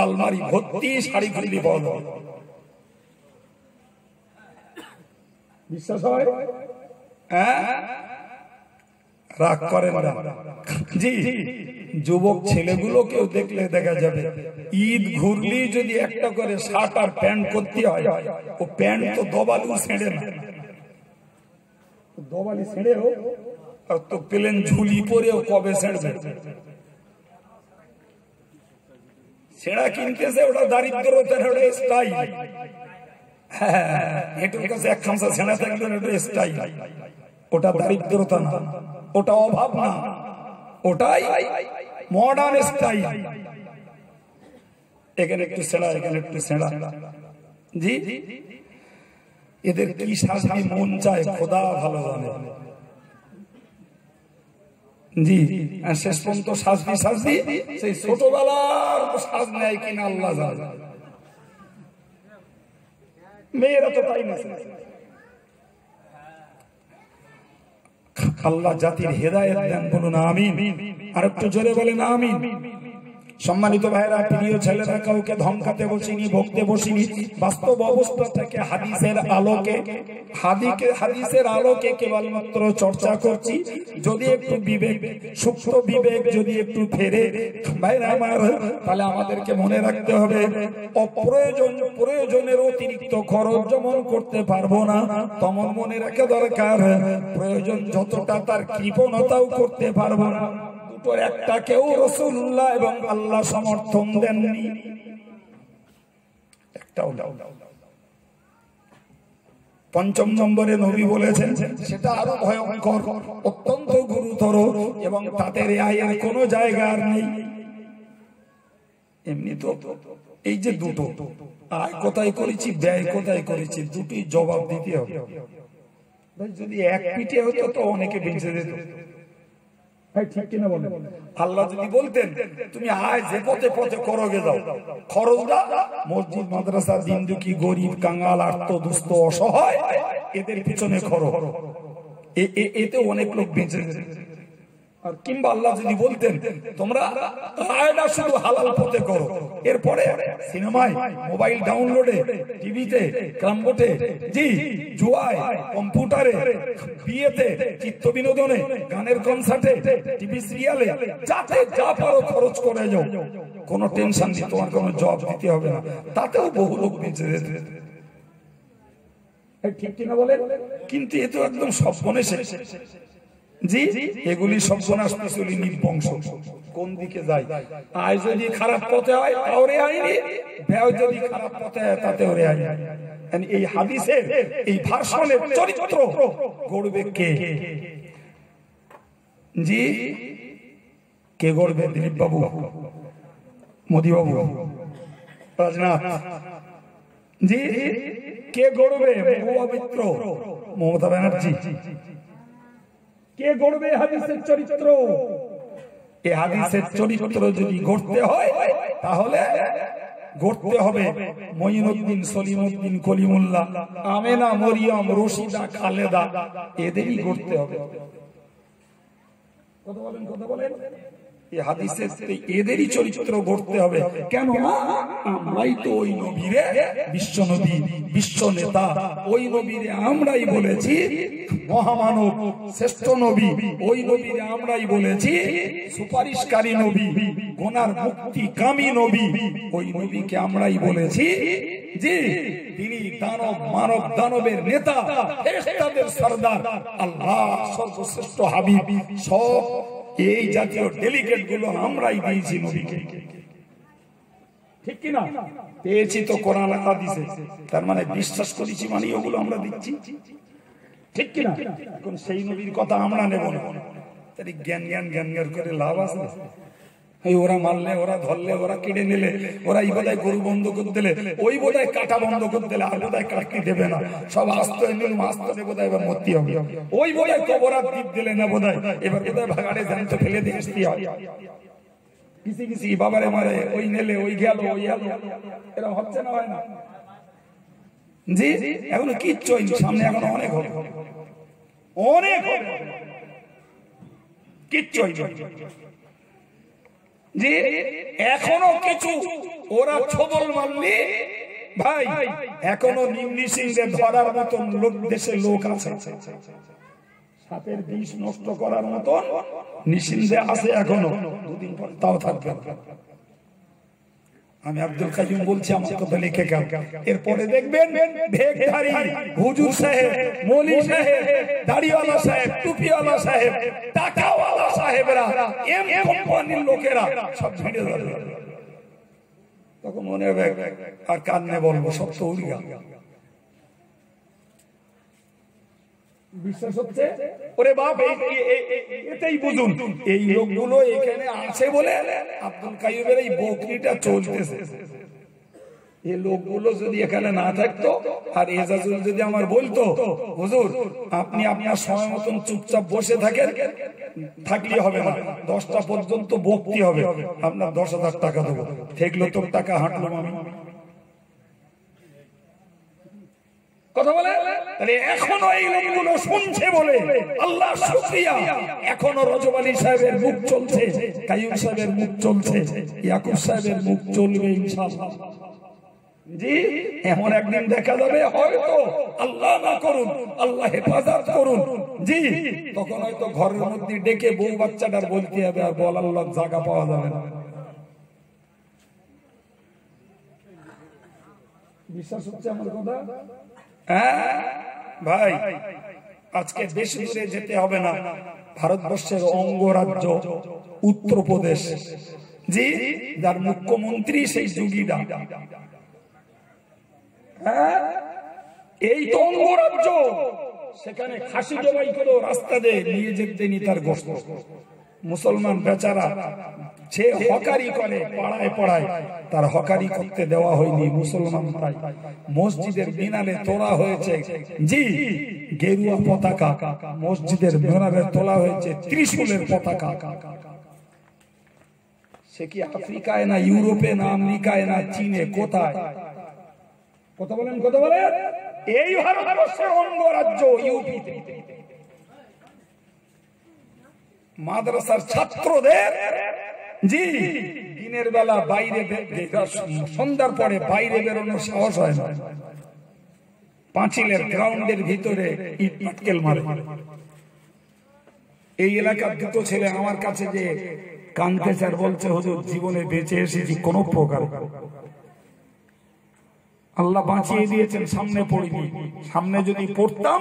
আলমারি ভর্তি শাড়ি খুলি পাওয়া যাবে। বিশ্বাস হয়? হ্যাঁ, রাগ করে না। জি, যুবক ছেলেগুলোকেও দেখলে দেখা যাবে, ঈদ ঘুরলি যদি একটা করে শার্ট আর প্যান্ট করতে হয়, ও প্যান্ট তো দবালু ছেড়ে না, দবালি ছেড়েও আর তো প্লেন ঝুলি পরেও কবে ছেড়বে। ছেঁড়া কিনতেছে, ওটা দারিদ্রতার ওটা স্টাইল। হ্যাঁ, এটার কাছে এক খামসা ছেঁড়া থাকলে ওটা স্টাইল, ওটা দারিদ্রতা না, ওটা অভাব না, ওটাই মডার্ন স্টাইল। এখানে একটু ছেঁড়া, এখানে একটু ছেঁড়া। জি, এদের কি সাজবি মন চায় খোদা ভালো জানে। জি, শেষ পর্যন্ত সাজবি সাজবি সেই ছোটবেলার সাজ নেয় কিনা আল্লাহ জানে। মেয়েরা তো তাই না। আল্লাহ জাতির হেদায়েত দেন, বলুন আমিন। আর একটু জোরে বলেন আমিন। সম্মানিত ভাইরা, প্রিয় ছেলেরা, কাউকে ধমকাতে বসিনি, বকতে বসিনি, বাস্তব অবস্থাটাকে হাদিসের আলোকে কেবলমাত্র চর্চা করছি। যদি একটু বিবেক, সুপ্ত বিবেক যদি একটু ফেরে ভাইরা আমার, তাহলে আমাদেরকে মনে রাখতে হবে, প্রয়োজনের অতিরিক্ত খরচ যেমন করতে পারবো না, তেমন মনে রাখা দরকার প্রয়োজন যতটা তার কৃপণতাও করতে পারবো না। একটা কেউ রাসূলুল্লাহ এবং আল্লাহ সমর্থন দেননি, একটাও। ৫ম নম্বরে নবী বলেছেন, সেটা আরো ভয়ঙ্কর, অত্যন্ত গুরুতর, এবং তাদের আয়ের কোনো জায়গা আর নেই। এমনি তো এই যে দুটো, আয় কোথায় করেছি, ব্যয় কোথায় করেছি, দুটোই জবাব দিতে হবে। যদি এক পিঠে হতো তো অনেকে বেঁচে যেত। ঠিক কিনা বলেন? আল্লাহ যদি বলতেন তুমি আয় যে পথে পথে করোগে যাও, খরচটা মসজিদ, মাদ্রাসা, দিন দুঃখী, গরিব, কাঙ্গাল, আর্ত, দুস্থ, অসহায়, এদের পিছনে খরচ, এতে অনেক লোক বেঁচে যেত। আর কিংবা আল্লাহ যদি বলতেন তোমরা আয়টা শুধু হালাল পথে করো, এরপরে সিনেমায়, মোবাইল ডাউনলোডে, টিভিতে, ক্রামবোটে, জি জুয়ায়, কম্পিউটারে, বিয়েতে, চিত্ত বিনোদনে, গানের কনসার্টে, টিভি সিরিয়ালে, যাতে যা পারো খরচ করে যাও, কোনো টেনশন নেই, তোমার কোনো জব দিতে হবে না, তাতেও বহু লোক বেঁচে যেত। ঠিক কিনা বলেন? কিন্তু এ তো একদম সর্বনেশ। জি, এগুলি সর্বনাশ, পিছলি নির্বংশ। কোন দিকে যায়? আয় যদি খারাপ পথে হয় তাহলে আইনি, ব্যয় যদি খারাপ পথে হয় তাতেও রেহাই। এই হাদিসের এই ভার্সনের চরিত্র গড়বে কে? জি, কে গড়বে? দিলীপ বাবু, মোদী বাবু, রাজনাথ, জি, কে গড়বে? পবিত্র মমতা ব্যানার্জি। কে গড়বে হাদিসের চরিত্র? এই হাদিসের চরিত্র যদি গড়তে হয় তাহলে গড়তে হবে মঈনুদ্দিন, সলিমউদ্দিন, কলিমুল্লাহ, আমেনা, মরিয়ম, রশিদা, খালেদা, এদেরই গড়তে হবে। কথা বলেন, কথা বলেন। এই হাদিসের এদেরই চরিত্র গড়তে হবে। কেন? আমরাই তো ওই নবীরে বিশ্ব নবী, বিশ্ব নেতা, ওই নবীরে আমরাই বলেছি মহামানব, শ্রেষ্ঠ নবী। ওই নবীরে আমরাই বলেছি সুপারিশকারী নবী, গুনার মুক্তিকামী নবী। ওই নবীকে আমরাই বলেছি যে তিনি দানব, মানব দানবের নেতা, ফেরেশতাদের সরদার, আল্লাহ সর্বশ্রেষ্ঠ হাবিব। সব এই জাতীয় ডেলিগেট গুলো আমরাই দিয়েছি নবীকে, ঠিক কিনা? পেয়েছি তো কোরআন হাদিসে, তার মানে বিশ্বাস করেছি মানে ওগুলো আমরা দিচ্ছি, ঠিক কিনা? এখন সেই নবীর কথা আমরা নেব না, তাই জ্ঞান জ্ঞান জ্ঞান জ্ঞান করে লাভ আছে? ওরা মারলে, ওরা ধরলে, ওরা কেটে নিলে, ওরা এই বোধহয় গরু বন্ধ করে দিলে, ওই বোধহয় কাটা বন্ধ করে দিলে, আর বোধহয় কাটতে দেবে না, সব আস্ত আস্তে বোধহয় এবার মরতে হবে। ওই বোধহয় কবরাত দ্বীপ দিলে না বোধহয়, এবার বোধহয় ভাগাড়ে জ্যান্ত ফেলে দিয়ে আসতে হয়। কিসি কিসি বাবারে মারে, ওই নেলে, ওই গেল, ওই এলো, এরকম হচ্ছে না, হয় না? জি, এখনো কিচ্ছু হয়নি, সামনে এখনো অনেক হবে, অনেক হবে, কিচ্ছু হয়নি। যে এখনো কিছু ওরা ছবল মারলি ভাই, এখনো নিম্নি সিংদের ধরার মতন লোক দেশে লোক আছে, সাপের বিষ নষ্ট করার মতন নিশ্চিন্তে আছে এখনো, দুদিন পর তাও থাকবে। আমি আব্দুল কাইয়ুম বলছি, আমার কথা লিখে গেল। এরপরে দেখবেন ভেকধারী হুজুর সাহেব, মৌলী সাহেব, দাড়িওয়ালা সাহেব, টুপিওয়ালা সাহেব, টাকাওয়ালা সাহেবরা, এম কোম্পানির লোকেরা সব ঝেড়ে যাবে। তখন মনে হবে আর কান্নে বলবো, সব তো উড়িয়া। বিশ্বাস হচ্ছে? ওরে বাপ, এটাই বুঝুন, এই লোকগুলো এখানে আছে বলে আব্দুল কাইয়ুমের এই বকরিটা চলতেছে। এই লোকগুলো যদি এখানে না থাকতো, আর এজাজুল যদি আমার বলতো, হুজুর আপনি আপনার সময় মতন চুপচাপ বসে থাকেন, থাকলে হবে না, 10টা পর্যন্ত বকতে হবে, আপনার 10,000 টাকা দেবো, ঠেকলো তোর টাকা, হাঁটলাম আমি। কথা বলে এখনো এই লোকগুলো শুনছে বলে আল্লাহ শুকরিয়া, এখনো রজব আলী সাহেবের মুখ চলছে, কাইয়ুম সাহেবের মুখ চলছে, ইয়াকুব সাহেবের মুখ চলবে ইনশাআল্লাহ। জি, এমন একদিন দেখা যাবে, হয়তো আল্লাহ না করুন, আল্লাহ হেফাজত করুন, জি, তখন হয়তো ঘরের মধ্যে ডেকে বউ বাচ্চাটার বলতে হবে, আর বলার লোক জায়গা পাওয়া যাবে না। বিশ্বাস হচ্ছে আমার কথা? হ্যাঁ ভাই, আজকে বেশি দূরে যেতে হবে না, ভারতবর্ষের অঙ্গরাজ্য উত্তরপ্রদেশ, জি, যার মুখ্যমন্ত্রী সেই যোগীরা, হ্যাঁ, এই তো অঙ্গরাজ্য। সেখানে খাসি জবাই করে রাস্তা দিয়ে নিয়ে যেতেনি তার গোশত। মুসলমান বেচারা সে হকারি করে পাড়ায় পাড়ায়, তার হকারি করতে দেওয়া হয়নি। মুসলমান তাই মসজিদের মিনারে তোলা হয়েছে, জি, গেরুয়া পতাকা, মসজিদের মিনারে তোলা হয়েছে ত্রিশূলের পতাকা। সে কি আফ্রিকায় না ইউরোপে না আমেরিকায় না চীনে, কোথায়? কথা বলেন, কথা বলেন। এই ভারতবর্ষের অঙ্গরাজ্য ইউপি, মাদ্রাসার ছাত্রদের, জি, দিনের বেলা বাইরে, সন্ধ্যার পরে বাইরে বেরোনোর সাহস হয় না, পাঁচিলের গ্রাউন্ডের ভিতরে ইট পাটকেল মারে। এই এলাকার দুটো ছেলে আমার কাছে যে কাঁদতেছে আর বলছে, হুজুর জীবনে বেঁচে এসেছি কোন প্রকার, আল্লাহ বাঁচিয়ে দিয়েছেন, সামনে পড়িনি, সামনে যদি পড়তাম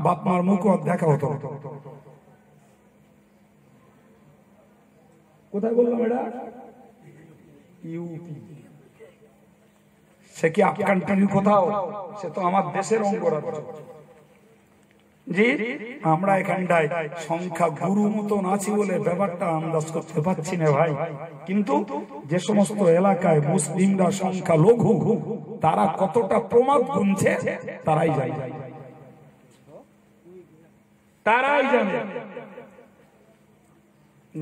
বাপ মার মুখ দেখা হতো। কোথায় বললাম এটা? ইউপি। সে কি আপ কান্ট্রির কোথাও? সে তো আমার দেশের অঙ্গরাজ্য। জি আমরা এখানটায় সংখ্যা গুরু মতন আছি বলে ব্যাপারটা আন্দাজ করতে পারছি না ভাই, কিন্তু যে সমস্ত এলাকায় মুসলিমরা সংখ্যা লঘু তারা কতটা প্রমাদ গুনছে তারাই জানে, তারাই জানে।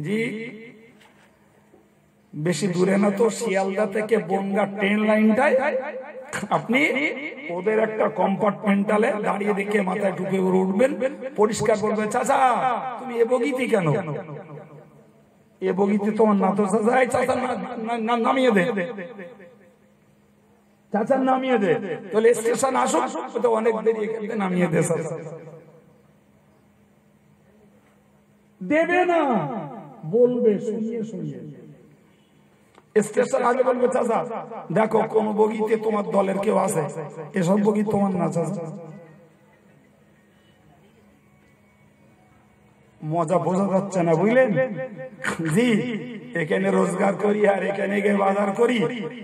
জি বেশি দূরে না তো, শিয়ালদা থেকে বনগা ট্রেন লাইনটায় আপনি ওদের একটা কম্পার্টমেন্টালে দাঁড়িয়ে দেখে মাথায় ঢুকে উঠবেন, পরিষ্কার বলবে চাচা তুমি এ বগিতে কেন, এ বগিতে তোমার না তো চাচা, এই চাচা নামিয়ে দে, চাচা নামিয়ে দে, তাহলে স্টেশন আসুক তো অনেক দেরি এখানে নামিয়ে দে, দেবে না বলবে শুনিয়ে শুনিয়ে স্টেশন আগে বলবে চাচা দেখো কোন বগিতে তোমার দলের কেউ আছে, এসব বগি তোমার না চাচা। মজা বোঝা যাচ্ছে না বুঝলেন? জি এখানে রোজগার করি আর এখানে গিয়ে বাজার করি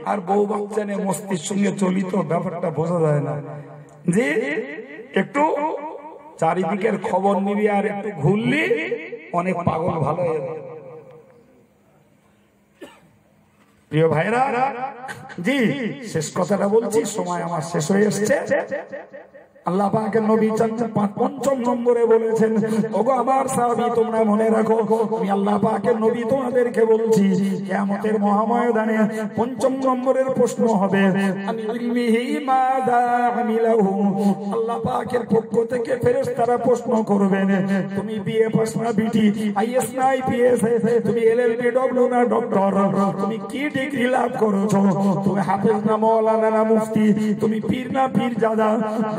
আর বউ বাচ্চা নিয়ে মস্তির সঙ্গে চলি, তো ব্যাপারটা বোঝা যায় না। জি একটু চারিদিকের খবর নিবি আর একটু ঘুরলি অনেক পাগল ভালো হয়ে যাবে। প্রিয় ভাইরা জি শেষ কথাটা বলছি, সময় আমার শেষ হয়ে এসেছে। আল্লাহ পাকের নবী পঞ্চম নম্বরে বলেছেন, ওগো আমার সাহাবী তোমরা মনে রাখো আমি আল্লাহ পাকের নবী তোমাদেরকে বলছি কিয়ামতের মহাময়দানে পঞ্চম নম্বরের প্রশ্ন হবে আল্লাহ পাকের পক্ষ থেকে ফেরেশতারা প্রশ্ন করবেন তুমি বিএ পাস না বিটি, আইএস না আইপিএস, তুমি এলএলবি ডব্লিউ না ডক্টর, তুমি কি ডিগ্রি লাভ করেছো, তুমি হাফেজ না মাওলানা না মুফতি, তুমি পীর না পীরজাদা,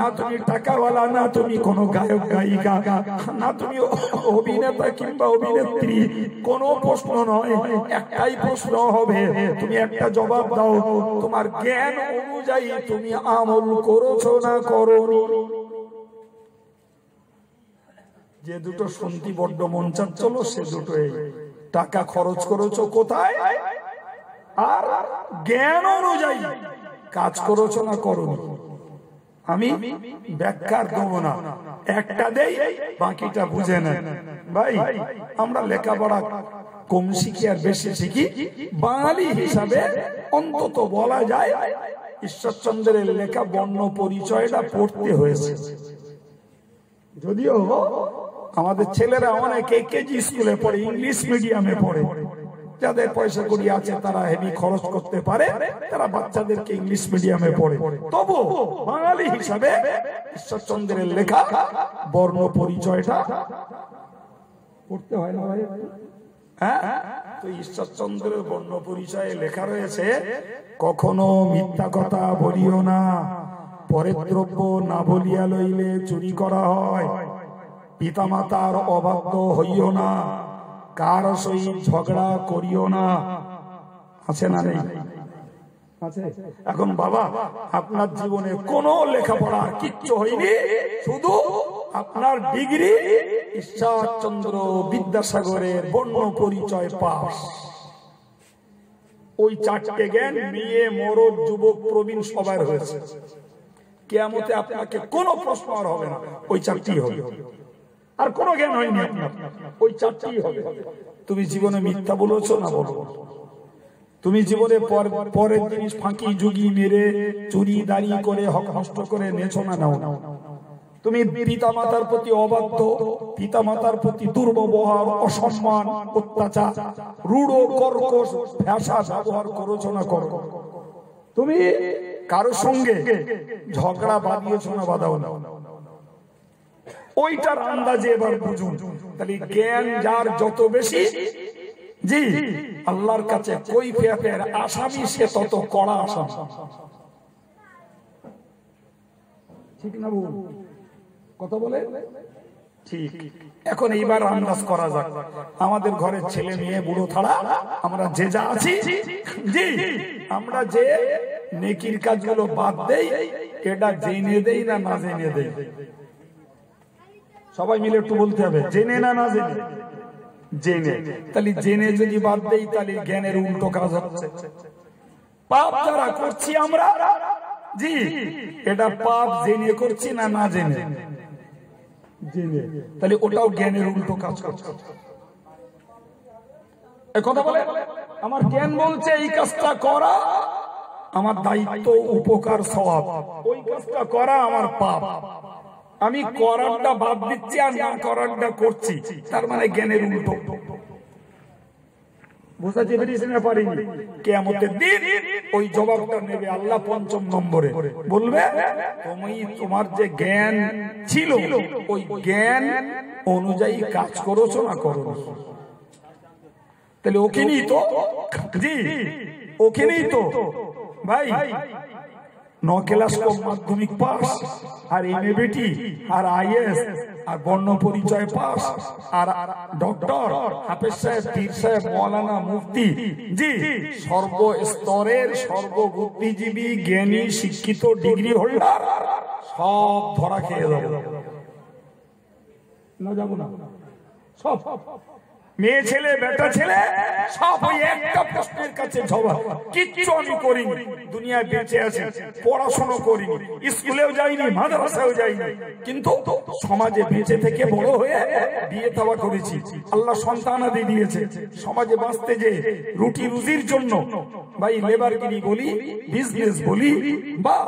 না তুমি টাকাওয়ালা, না তুমি কোন গায়ক গায়িকা, না তুমি অভিনেতা কিংবা অভিনেত্রী, কোন প্রশ্ন নয়, একটাই প্রশ্ন হবে, তুমি একটা জবাব দাও তোমার জ্ঞান অনুযায়ী তুমি আমল করেছো না করোনি। যে দুটো শুনতে বড্ড মন চাচ্ছিল সে দুটোই, টাকা খরচ করেছো কোথায় আর জ্ঞান অনুযায়ী কাজ করেছো না করোনি। আমি ব্যাখ্যার দেব না, একটা দেই বাকিটা বুঝে নেন। ভাই আমরা লেখাপড়া কম শিখি আর বেশি শিখি, বাঙালি হিসাবে অন্তত বলা যায় ঈশ্বরচন্দ্রের লেখা বর্ণ পরিচয়টা পড়তে হয়েছে। যদিও আমাদের ছেলেরা অনেকে কেজি স্কুলে পড়ে, ইংলিশ মিডিয়ামে পড়ে, যাদের পয়সা কড়ি আছে তারা হেভি খরচ করতে পারে, তারা বাচ্চাদেরকে ইংলিশ মিডিয়ামে পড়ে, তবু বাঙালি হিসাবে ঈশ্বরচন্দ্রের লেখা বর্ণ পরিচয়টা পড়তে হয় না ভাই? হ্যাঁ, তো ঈশ্বরচন্দ্রের বর্ণ পরিচয়ে লেখা রয়েছে কখনো মিথ্যা কথা বলিও না, পরের দ্রব্য না বলিয়া লইলে চুরি করা হয়, পিতামাতার অবাধ্য হইও না, কার সহিত ঝগড়া করিও না। আছে না নেই? আছে। এখন বাবা আপনার জীবনে কোনো লেখাপড়া কিচ্ছু হয়নি, শুধু আপনার ডিগ্রি ঈশ্বরচন্দ্র বিদ্যাসাগরের বর্ণ পরিচয় পাস। ওই চারটে জ্ঞান মেয়ে মরদ যুবক প্রবীণ সবার হয়েছে। কিয়ামতে আপনাকে কোনো প্রশ্ন আর হবে না, ওই চারটি হবে, আর কোনো জ্ঞান হয়নি আপনার, ওই চারটি হবে। তুমি জীবনে মিথ্যা বলেছো না বলো, তুমি জীবনে পরের জিনিস ফাঁকি যুগি মেরে চুরি দাড়ি করে হক নষ্ট করে নেছো না নাও, তুমি পিতামাতার প্রতি অবাধ্য, পিতামাতার প্রতি দুর্ব্যবহার, অসম্মান, অত্যাচার, রূঢ় কর্কশ ভাষা ব্যবহার করেছো না করো, তুমি কারোর সঙ্গে ঝগড়া বাঁধিয়েছো না বাঁধাও না, ওইটার আন্দাজে এবার বুঝুন। তাহলে জ্ঞান যার যত বেশি, জি আল্লাহর কাছে কৈফিয়তের আসামি সে তত কড়া আসামি। ঠিক না বল? কথা বলে ঠিক। এখন এইবার আন্দাজ করা যাক, আমাদের ঘরের ছেলে মেয়ে বুড়ো থাড়া আমরা যে যা আছি, জি আমরা যে নেকির কাজগুলো বাদ দেই, এটা জেনে দেই না না জেনে দেই? সবাই মিলে একটু বলতে হবে, জেনে না না জেনে? জেনে। তাহলে জেনে যদি বাদ দেই তাহলে জ্ঞানের উল্টো কাজ হচ্ছে। পাপ যারা করছি আমরা, জি এটা পাপ জেনে করছি না না জেনে? জেনে, তাহলে ওটাও জ্ঞানের উল্টো কাজ করছে। এই কথা বলে আমার জ্ঞান বলছে এই কাজটা করা আমার দায়িত্ব, উপকার, সওয়াব, ওই কাজটা করা আমার পাপ। আমি করারটা বাদ দিচ্ছি আর না করারটা করছি, তার মানে জ্ঞানের উল্টো। বোঝাতে পেরেছি না পারিনি? কিয়ামতের দিন ওই জবাবটা নেবে আল্লাহ পঞ্চম নম্বরে, বলবে তুমি তোমার যে জ্ঞান ছিল ওই জ্ঞান অনুযায়ী কাজ করেছো না করো। তাহলে ওখানেই তো, জি ওখানেই তো ভাই 9 ক্লাস কম মাধ্যমিক পাস, আর এমএ বিটি, আর আইএস, আর বর্ণ পরিচয় পাস, আর ডক্টর, হাফেজ সাহেব, পীর সাহেব, মৌলানা, মুফতি, জি সর্বস্তরের সর্ববুদ্ধিজীবী, জ্ঞানী, শিক্ষিত, ডিগ্রি হোল্ডার সব ধরা খেয়ে যাবো না? যাবো না? সব মেয়ে ছেলে, বেটা ছেলে সব ওই একটা প্রশ্নের কাছে জবাব। কিচ্ছু আমি করিনি, দুনিয়ায় বেঁচে আছি, পড়াশোনা করিনি, স্কুলেও যাইনি, মাদ্রাসায়ও যাইনি, কিন্তু সমাজে বেঁচে থেকে বড় হয়ে বিয়ে তাওয়া করেছি, আল্লাহ সন্তানাদি দিয়েছে। সমাজে বাঁচতে যে রুটি রুজির জন্য ভাই লেবারগিরি বলি, বিজনেস বলি, বা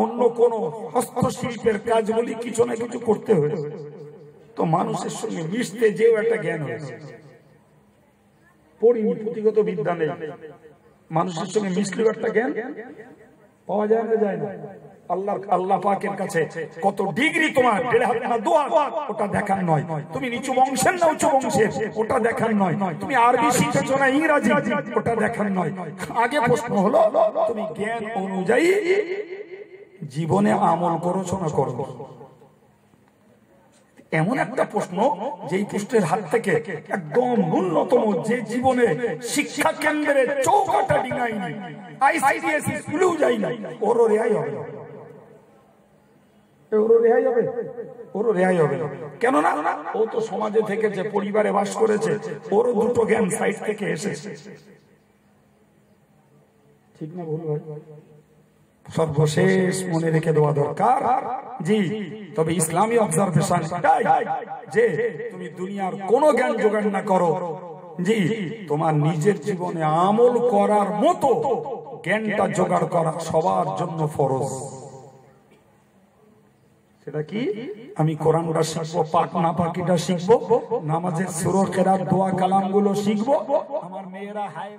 অন্য কোন হস্তশিল্পের কাজ বলি, কিছু না কিছু করতে হয়েছে। তো মানুষের সঙ্গে মিশতে যেও একটা জ্ঞান হয়েছে। পড়িনি, পুঁথিগত বিদ্যা নেই, মানুষের সঙ্গে মিশলেও একটা জ্ঞান পাওয়া যায় না, যায় না? আল্লাহ পাকের কাছে কত ডিগ্রি তোমার, 1.5 হাত না 2 হাত, ওটা দেখার নয়। তুমি নিচু বংশের না উঁচু বংশের, ওটা দেখার নয়। তুমি আরবি শিখেছো না ইংরাজি, ওটা দেখার নয়। আগে প্রশ্ন হলো তুমি জ্ঞান অনুযায়ী জীবনে আমল করেছো না করো। এমন একটা প্রশ্ন যেই প্রশ্নের হাত থেকে একদম ন্যূনতম, যে জীবনে শিক্ষা কেন্দ্রের চৌকাটা ডিঙাইনি, আইসিডিএস স্কুলেও যাই নাই, ওরও রেহাই হবে, ওরও রেহাই হবে, ওরও রেহাই হবে। কেননা ও তো সমাজে থেকেছে, পরিবারে বাস করেছে, ওরও দুটো জ্ঞান সাইড থেকে এসেছে। ঠিক না ভুল ভাই? সর্বশেষ মনে রেখে দেওয়া দরকার, জি তবে ইসলামী অবজারভেশন যে তুমি দুনিয়ার কোন জ্ঞান জোগাড় না করো, জি তোমার নিজের জীবনে আমল করার মতো জ্ঞানটা জোগাড় করা সবার জন্য ফরজ। সেটা কি? আমি কোরআনটা শিখবো, পাক না পাকিটা শিখবো, নামাজের সূরা, কিরাত, দোয়া, কালাম গুলো শিখবো, আমার মেয়েরা হায়